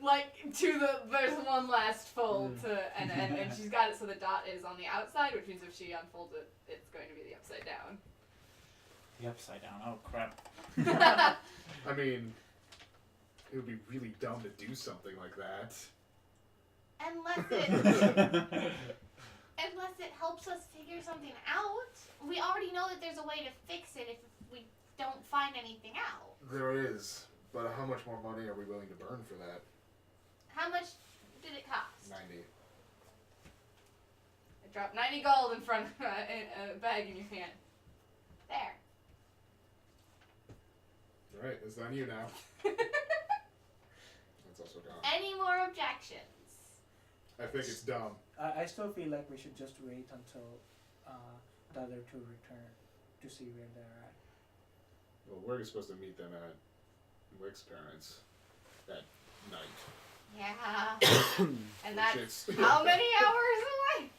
Like there's one last fold and she's got it so the dot is on the outside, which means if she unfolds it, it's going to be the upside down. The upside down. Oh crap. I mean, it would be really dumb to do something like that. Unless it helps us figure something out. We already know that there's a way to fix it if we don't find anything out. There is, but how much more money are we willing to burn for that? How much did it cost? 90. I dropped 90 gold in front of a bag in your hand. There. Alright, it's on you now. That's also gone. Any more objections? I think it's dumb. I still feel like we should just wait until the other two return to see where they're at. Well, we're supposed to meet them at Wick's parents at night. Yeah. And Which that's is- how many hours away?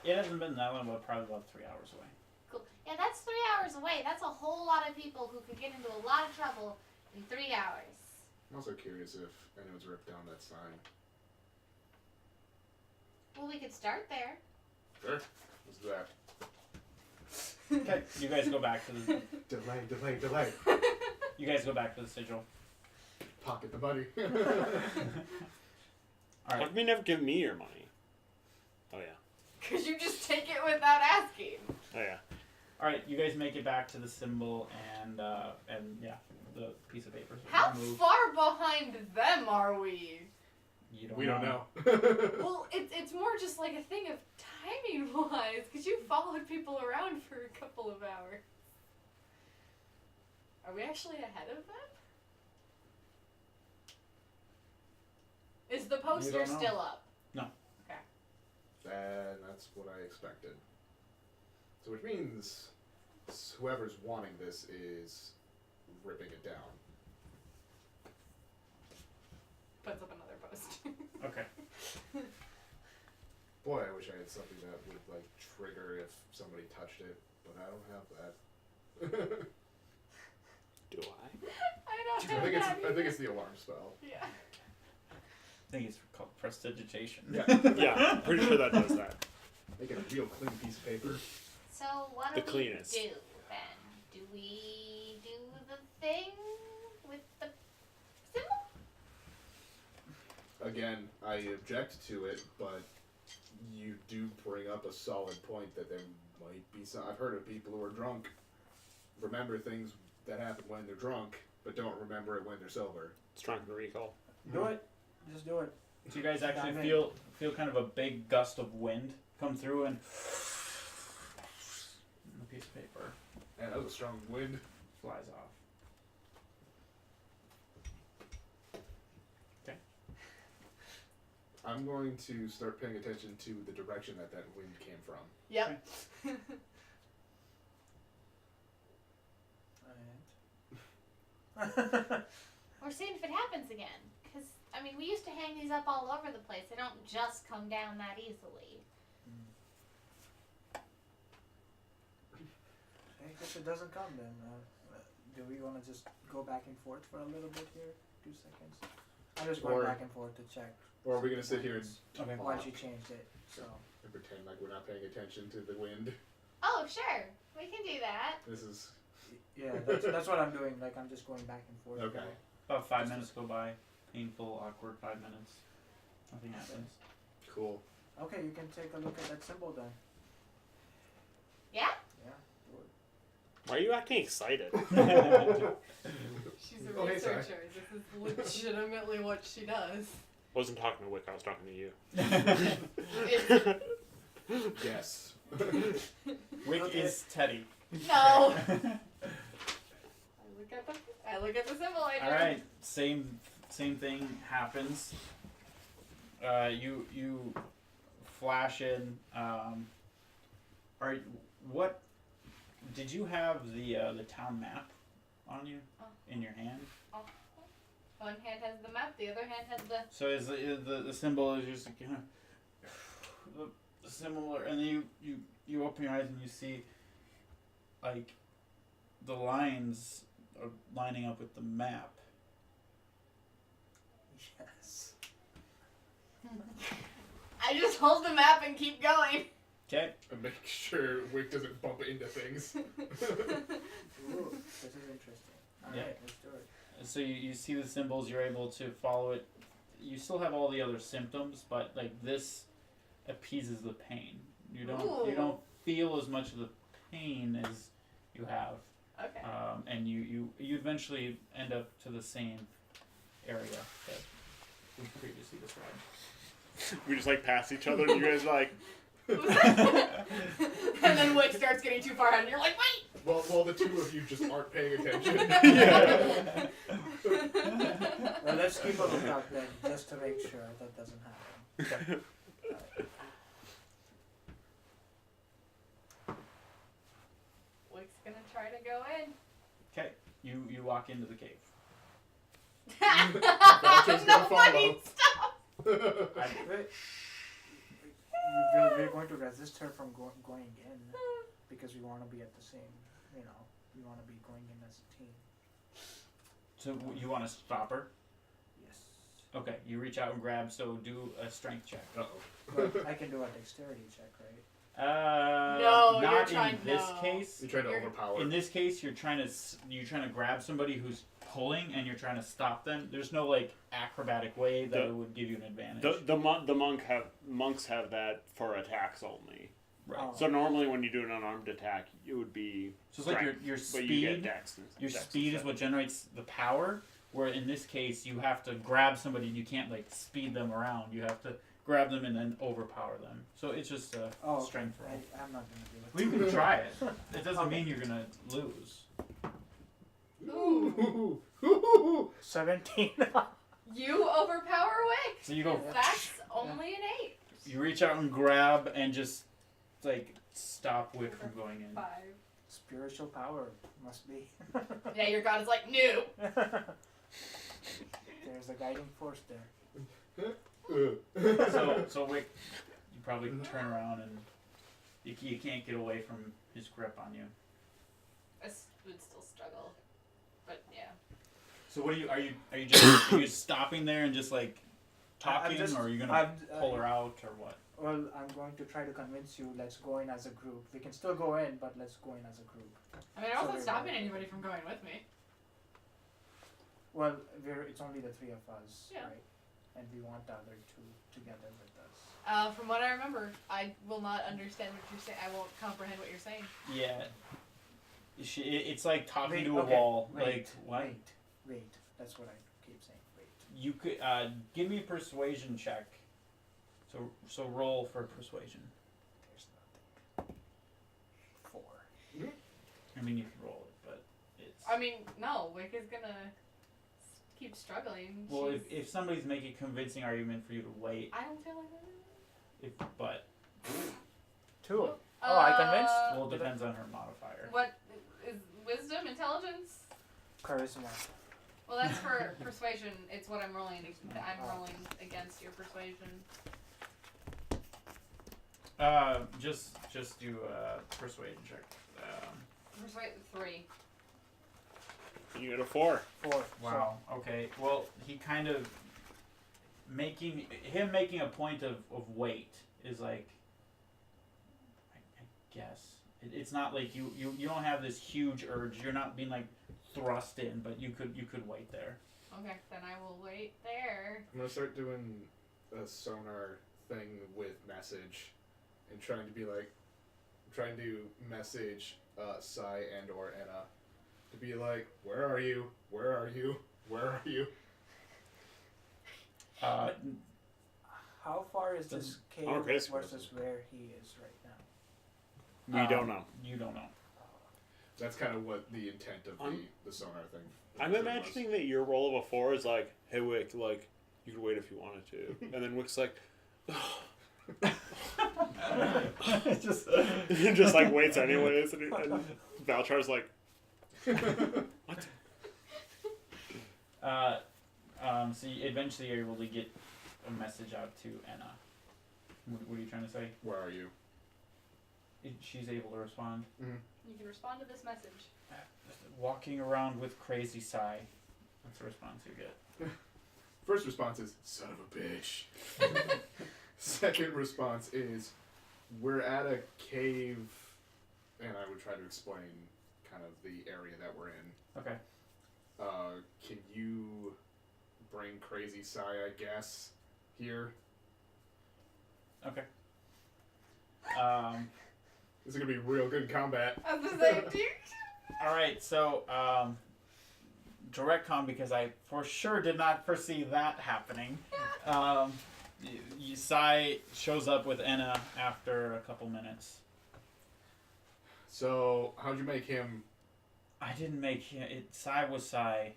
It hasn't been that long, but probably about 3 hours away. Cool. Yeah, that's 3 hours away. That's a whole lot of people who could get into a lot of trouble in 3 hours. I'm also curious if anyone's ripped down that sign. Well, we could start there. Sure. Let's do that. Okay, you guys go back to the. Delay. You guys go back to the sigil. Pocket the money. All How right. come you never give me your money? Oh yeah. Because you just take it without asking. Oh yeah. All right. You guys make it back to the symbol and yeah, the piece of paper. How removed. far behind them are we? We don't know. Well, it's more just like a thing of timing wise, because you followed people around for a couple of hours. Are we actually ahead of them? Is the poster don't know. still up? No. Okay. And that's what I expected. So which means whoever's wanting this is ripping it down. Puts up another post. Okay. Boy, I wish I had something that would like trigger if somebody touched it, but I don't have that. Do I? I don't have that. I think it's the alarm spell. Yeah. I think it's called prestidigitation. Yeah. Yeah, pretty sure that does that. Make it a real clean piece of paper. So what The do cleanest. we do then? Do we do the thing with the symbol? Again, I object to it, but you do bring up a solid point that there might be some. I've heard of people who are drunk, remember things that happen when they're drunk, but don't remember it when they're sober. Strong recall. Do it. Just do it. So you guys actually Dive in. feel kind of a big gust of wind come through and a piece of paper And that was a strong wind. flies off. Okay. I'm going to start paying attention to the direction that wind came from. Yep. We're seeing if it happens again. Because, I mean, we used to hang these up all over the place. They don't just come down that easily. I guess it doesn't come then. Do we want to just go back and forth for a little bit here? 2 seconds. I'm just going Or- back and forth to check. Or are we going to sit here Okay. Why she changed it? So and pretend like we're not paying attention to the wind? Oh, sure. We can do that. This is yeah, that's what I'm doing. Like I'm just going back and forth. Okay. now. About 5 minutes go by. Painful, awkward 5 minutes. Nothing happens. cool. Okay, you can take a look at that symbol then. Yeah? Yeah. Do it. Why are you acting excited? She's a Okay, sorry. researcher. This is legitimately what she does. I wasn't talking to Wick, I was talking to you. Yes. Wick Okay. is Teddy. No. I look at the symbol. I All right, same thing happens. You flash in. What did you have the town map on you in your hand? One hand has the map, the other hand has the. So is the symbol is just kind of the similar, and then you open your eyes and you see like the lines are lining up with the map. Yes. I just hold the map and keep going. Okay. And make sure Wick doesn't bump into things. Ooh, this is interesting. All Yeah. right, let's do it. So you see the symbols, you're able to follow it. You still have all the other symptoms, but like this appeases the pain. You don't feel as much of the pain as you have, Okay. and you eventually end up to the same area that we previously described. We just like pass each other and you guys are like, And then Wick starts getting too far ahead and you're like, wait! Well, the two of you just aren't paying attention. yeah. Well, let's keep a lookout then, just to make sure that doesn't happen. Wick's gonna try to go in. Okay, you walk into the cave. Valtro's gonna Nobody follow. stop! Wait. We're going to resist her from going in because we want to be at the same, we want to be going in as a team. So you want to stop her? Yes. Okay, you reach out and grab. So do a strength check. But I can do a dexterity check, right? No, you're not trying- in this no. case. You try to You're- overpower. In this case, you're trying to grab somebody who's pulling, and you're trying to stop them. There's no like acrobatic way that it would give you an advantage. Monks have that for attacks only. Right. Oh. So normally when you do an unarmed attack, it would be So it's like strength, your but you get speed. dex. Your dex speed is instead. what generates the power, Where in this case, you have to grab somebody and you can't like speed them around. You have to grab them and then overpower them. So it's just a strength roll. I'm not gonna do it. We can try it. It doesn't mean you're gonna lose. Ooh. 17. You overpower Wick. So you go. That's only an 8. You reach out and grab and just like stop Wick from going in. 5. Spiritual power must be. Yeah, your god is like, no. There's a guiding force there. So Wick, you probably turn around and you can't get away from his grip on you. I would still struggle, but yeah. So what are you just stopping there and just like talking, or are you gonna pull her out or what? Well, I'm going to try to convince you. Let's go in as a group. We can still go in, but let's go in as a group. I mean, I wasn't stopping anybody from going with me. Well, it's only the 3 of us, Yeah. right? And we want the other 2 together with us. From what I remember, I will not understand what you're saying. I won't comprehend what you're saying. Yeah. It's like talking to a wall. Like what? Wait. That's what I keep saying. Wait. You could give me a persuasion check. So roll for persuasion. There's nothing. 4. I mean, you can roll it, but it's. I mean, no. Wick is gonna keep struggling. Well, if somebody's making a convincing argument for you to wait, I don't feel like that. but 2. I convinced? well, it depends on her modifier. What is wisdom, intelligence? Charisma. Well, that's for persuasion. It's what I'm rolling. I'm rolling against your persuasion. Just do a persuasion check. Persuade 3. You get a 4. 4. Wow. Okay. Well, he kind of making a point of weight is like, I guess it's not like you don't have this huge urge. You're not being like thrust in, but you could wait there. Okay, then I will wait there. I'm gonna start doing a sonar thing with message, and trying to message Sai and or Anna to be like, where are you? Where are you? Where are you? How far is this cave versus where he is right now? We don't know. You don't know. That's kind of what the intent of the sonar thing. I'm imagining that your roll of a 4 is like, hey Wick, like you could wait if you wanted to, and then Wick's like, just like waits anyways, and Valchar's like, what? So eventually you're able to get a message out to Anna. What are you trying to say? Where are you? She's able to respond. Mm-hmm. You can respond to this message. Walking around with crazy Sai. That's the response you get. First response is, son of a bitch. Second response is, we're at a cave, and I would try to explain kind of the area that we're in. Okay. Can you bring crazy Sai, I guess, here? Okay. This is going to be real good combat. I was like, Alright, so, direct com, because I for sure did not foresee that happening. Sai shows up with Anna after a couple minutes. So, how'd you make him? I didn't make him. Sai was Sai.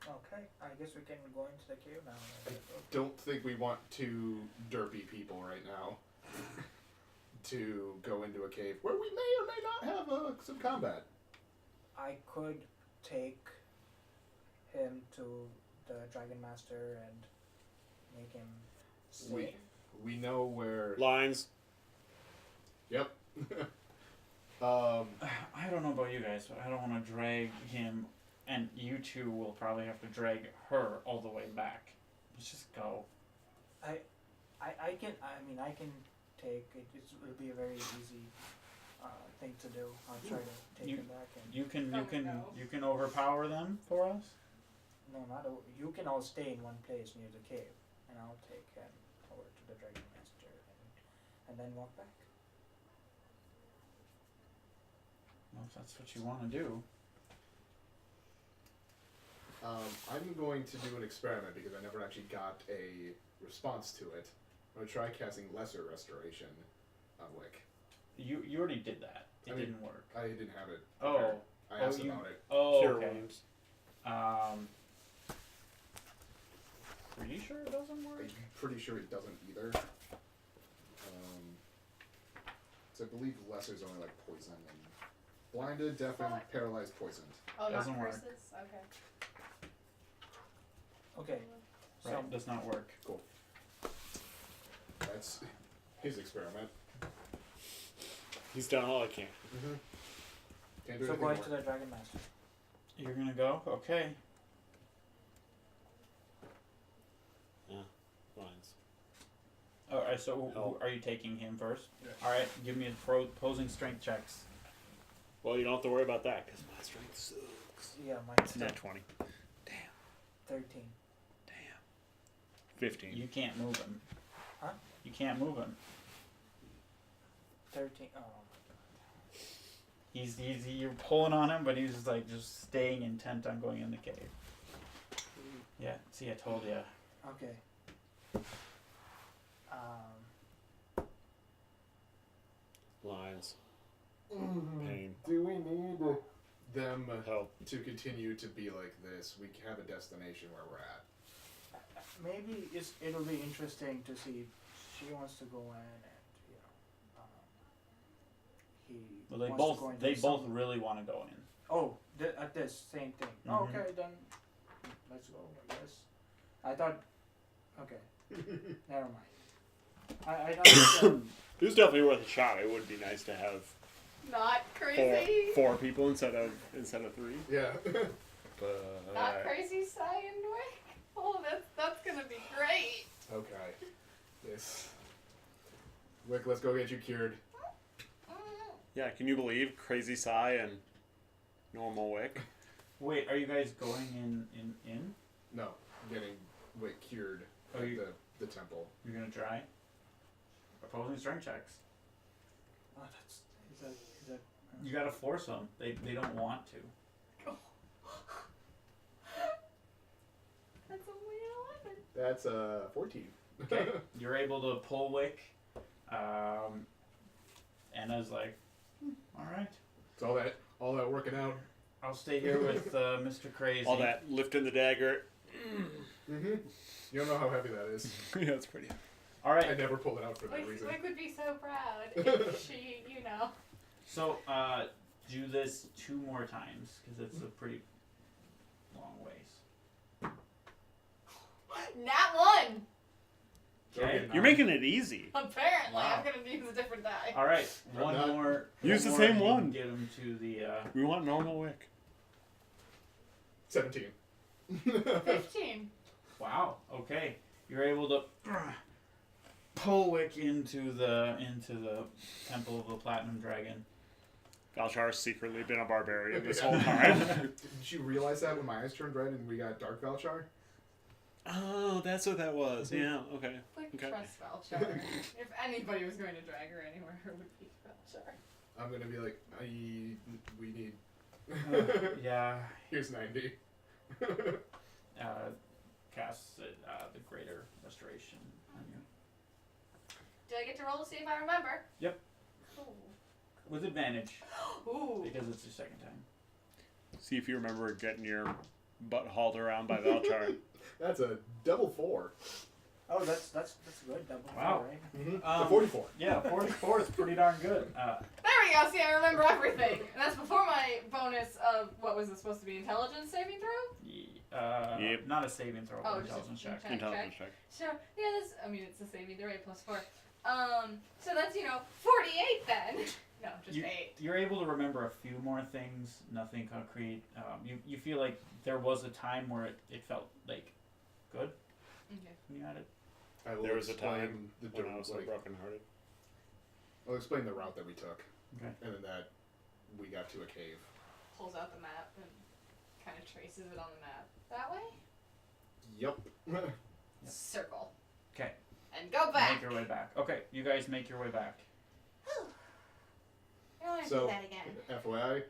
Okay, I guess we can go into the cave now. I don't think we want two derpy people right now to go into a cave where we may or may not have some combat. I could take him to the Dragon Master and make him stay. We know where. Lines. Yep. I don't know about you guys, but I don't want to drag him, and you two will probably have to drag her all the way back. Let's just go. I can take it. It'll be a very easy thing to do. I'll try to take him back. And You can overpower them for us. no, not you can all stay in one place near the cave, and I'll take him over to the Dragon Master and then walk back. Well, if that's what you want to do. I'm going to do an experiment because I never actually got a response to it. I'm going to try casting Lesser Restoration on Wick. You already did that. It didn't work. I didn't have it. Oh. prepared. I asked about it. Oh, Cure okay. wounds. Pretty sure it doesn't work? I'm pretty sure it doesn't either. So I believe Lesser's only like poison and blinded, deafened, paralyzed, poisoned. Oh, Doesn't not work. curses? Okay. Okay. So Right, does not work. That's his experiment. He's done all I can. Mm-hmm. Can't do so anything going more. to the Dragon Master. You're gonna go? Okay. Lines. Alright, so Oh. are you taking him first? Yeah. Alright, give me opposing strength checks. Well, you don't have to worry about that because my strength sucks. Yeah, mine's Net 20. 13. 15. You can't move him. Huh? You can't move him. 13. Oh. You're pulling on him, but he's just like just staying intent on going in the cave. Yeah, see, I told you. Okay. Lines. Mm-hmm. Pain. Do we need them Help. to continue to be like this? We have a destination where we're at. Maybe it'll be interesting to see if she wants to go in and he Well, they wants to go both into some- really want to go in. Oh, at this same thing. Mhm. Okay, then let's go. I guess. I thought. Okay, never mind. I don't. It was definitely worth a shot. It would be nice to have Not crazy. four people instead of 3. Yeah. But Not crazy Cyan Wick. Oh, that's gonna be great. Okay. This. Wick, let's go get you cured. yeah, can you believe Crazy Psy and Normal Wick? Wait, are you guys going in? No, getting Wick cured Oh, at you- the temple. You're gonna try? Opposing strength checks. Oh, is that. You gotta force them. They don't want to. That's only 11. That's 14. Okay. You're able to pull Wick. Anna's like, all right. It's all that working out. I'll stay here with Mr. Crazy. All that lifting the dagger. Mm-hmm. You don't know how heavy that is. Yeah, it's pretty. All right. I never pulled it out for that reason. Wick would be so proud if she, So do this 2 more times because it's a pretty long ways. Nat 1! Okay. You're making it easy. Apparently, Wow. I'm gonna use a different die. All right. I'm One not- more. Use one the more same and you one. can Get him to the. We want Normal Wick. 17. 15. Wow. Okay. You're able to pull Wick into the Temple of the Platinum Dragon. Valchar's secretly been a barbarian this whole time. Did you realize that when my eyes turned red and we got Dark Valchar? Oh, that's what that was. Yeah, okay. Wick Okay. trusts Valchar. If anybody was going to drag her anywhere, it would be Valchar. I'm gonna be like, we need. Yeah. Here's 90. Casts the Greater Restoration on you. Do I get to roll to see if I remember? Yep. Cool. With advantage Ooh. because it's your second time. See if you remember getting your butt hauled around by Valchar. That's a double 4. Oh, that's good. Double Wow. right? Mm-hmm. 44. Yeah, 44 is pretty darn good. There we go. See, I remember everything. And that's before my bonus of what was it supposed to be? Intelligence saving throw? Yep. Not a saving throw, Oh, but just intelligence check. check. Intelligence check. So yeah, that's. I mean, it's the same either way. +4. So that's 48 then. No, just 8. You're able to remember a few more things, nothing concrete. You feel like there was a time where it felt like good Okay. when you had it. I will There was a explain time the when I was so like, brokenhearted. I'll explain the route that we took. Okay. And then that we got to a cave. Pulls out the map and kind of traces it on the map. That way? Yep. Circle. Okay. And go back. Make your way back. Okay, you guys make your way back. I don't want to So- do that again. FYI,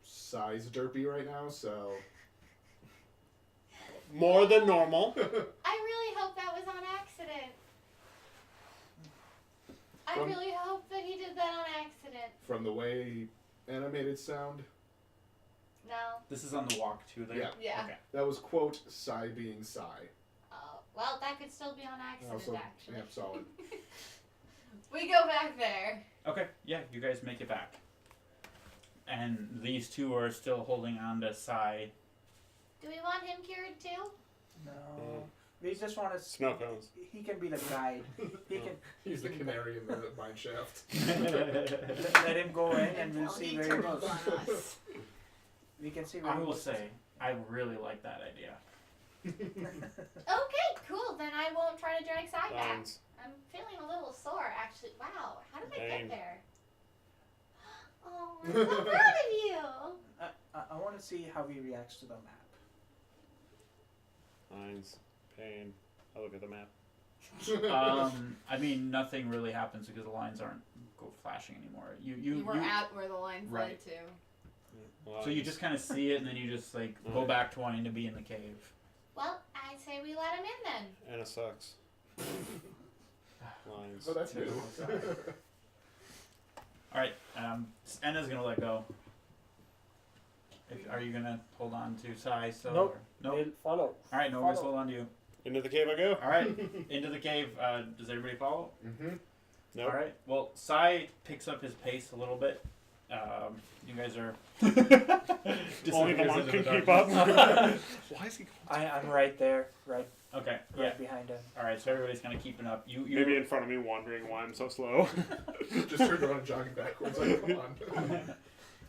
size derpy right now, so more than normal. I really hope that was on accident. I From- really hope that he did that on accident. From the way animated sound, No. This is on the walk too. There. Yeah. Yeah. Okay. that was quote Psy being Psy. Oh, well, that could still be on accident, Also, actually. yeah, solid. We go back there. Okay. Yeah, you guys make it back, and these two are still holding on to Sai. Do we want him cured too? No. We just want to. Snow cones. He can be the guide. He can. He's the canary in the mine shaft. Let him go in, and we'll see where he goes. We can see where I he will goes. say, I really like that idea. Okay, cool. Then I won't try to drag Sai back. Lines. I'm feeling a little sore, actually. Wow, how did I Dang. get there? Oh, I'm so proud of you. I want to see how he reacts to the map. Lines. Pain. I look at the map. I mean, nothing really happens because the lines aren't go flashing anymore. You were at where the lines Right. led to. So you just kind of see it, and then you just like go back to wanting to be in the cave. Well, I say we let him in then. Anna sucks. Lines. Oh, that's good. All right, Anna's gonna let go. Are you gonna hold on to Sai? So Nope. Nope. They'll follow. All right, nobody's Follow. hold on to you. Into the cave I go. All right, into the cave. Does everybody follow? Mm-hmm. Nope. All right. Well, Sai picks up his pace a little bit. You guys are. Only the disappears monk into can the keep darkness. up. Why is he? I'm right there, right Okay. Yeah. behind him. All right. So everybody's kind of keeping up. You. Maybe in front of me, wondering why I'm so slow. Just turned around jogging backwards. Like, come on.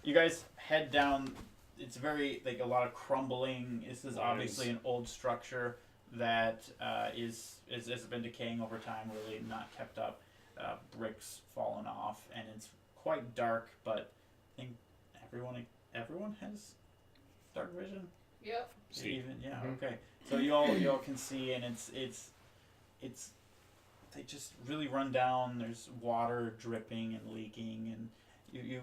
You guys head down. It's very like a lot of crumbling. This is obviously an old structure that is has been decaying over time. Really not kept up. Bricks fallen off, and it's quite dark. But I think everyone has dark vision. Yep. See. Even yeah. Mhm. Okay. So you all can see, and it's they just really run down. There's water dripping and leaking, and you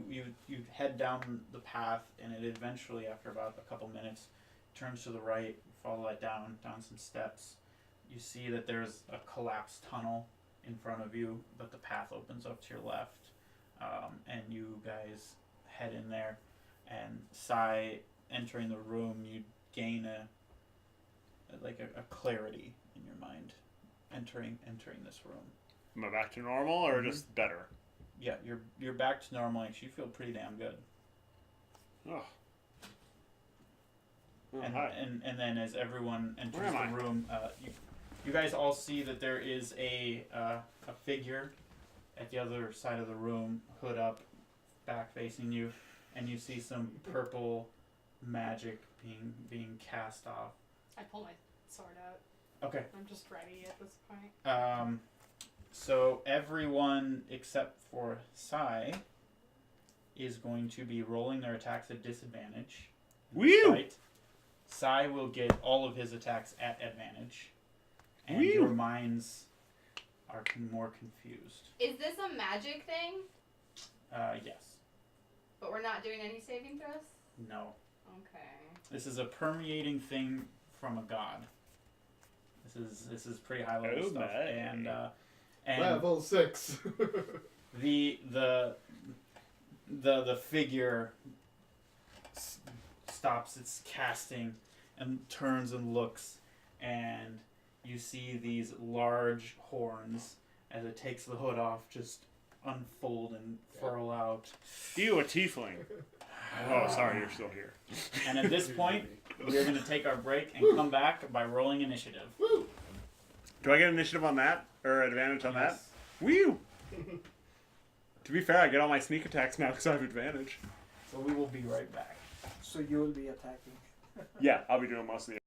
head down the path, and it eventually, after about a couple minutes, turns to the right. Follow that down some steps. You see that there's a collapsed tunnel in front of you, but the path opens up to your left, and you guys head in there. And Sai, entering the room, you gain a clarity in your mind, entering this room. Am I back to normal or just better? Yeah, you're back to normal. Actually, you feel pretty damn good. Oh. Oh, And, hi. and then as everyone Where enters am the I? room, you guys all see that there is a figure at the other side of the room, hood up, back facing you, and you see some purple magic being cast off. I pull my sword out. Okay. I'm just ready at this point. So everyone except for Sai is going to be rolling their attacks at disadvantage. Woo! Right? Sai will get all of his attacks at advantage, and Woo! your minds are more confused. Is this a magic thing? Yes. But we're not doing any saving throws? No. Okay. This is a permeating thing from a god. This is pretty high level Oh stuff, my. and Level 6. the figure stops its casting and turns and looks, and you see these large horns as it takes the hood off just unfold and furl out. You a tiefling. Oh, sorry, you're still here. And at this point, we're going to take our break and come back by rolling initiative. Woo! Do I get initiative on that? Or advantage on Yes. that? Woo! To be fair, I get all my sneak attacks now because I have advantage. So we will be right back. So you will be attacking. Yeah, I'll be doing most of the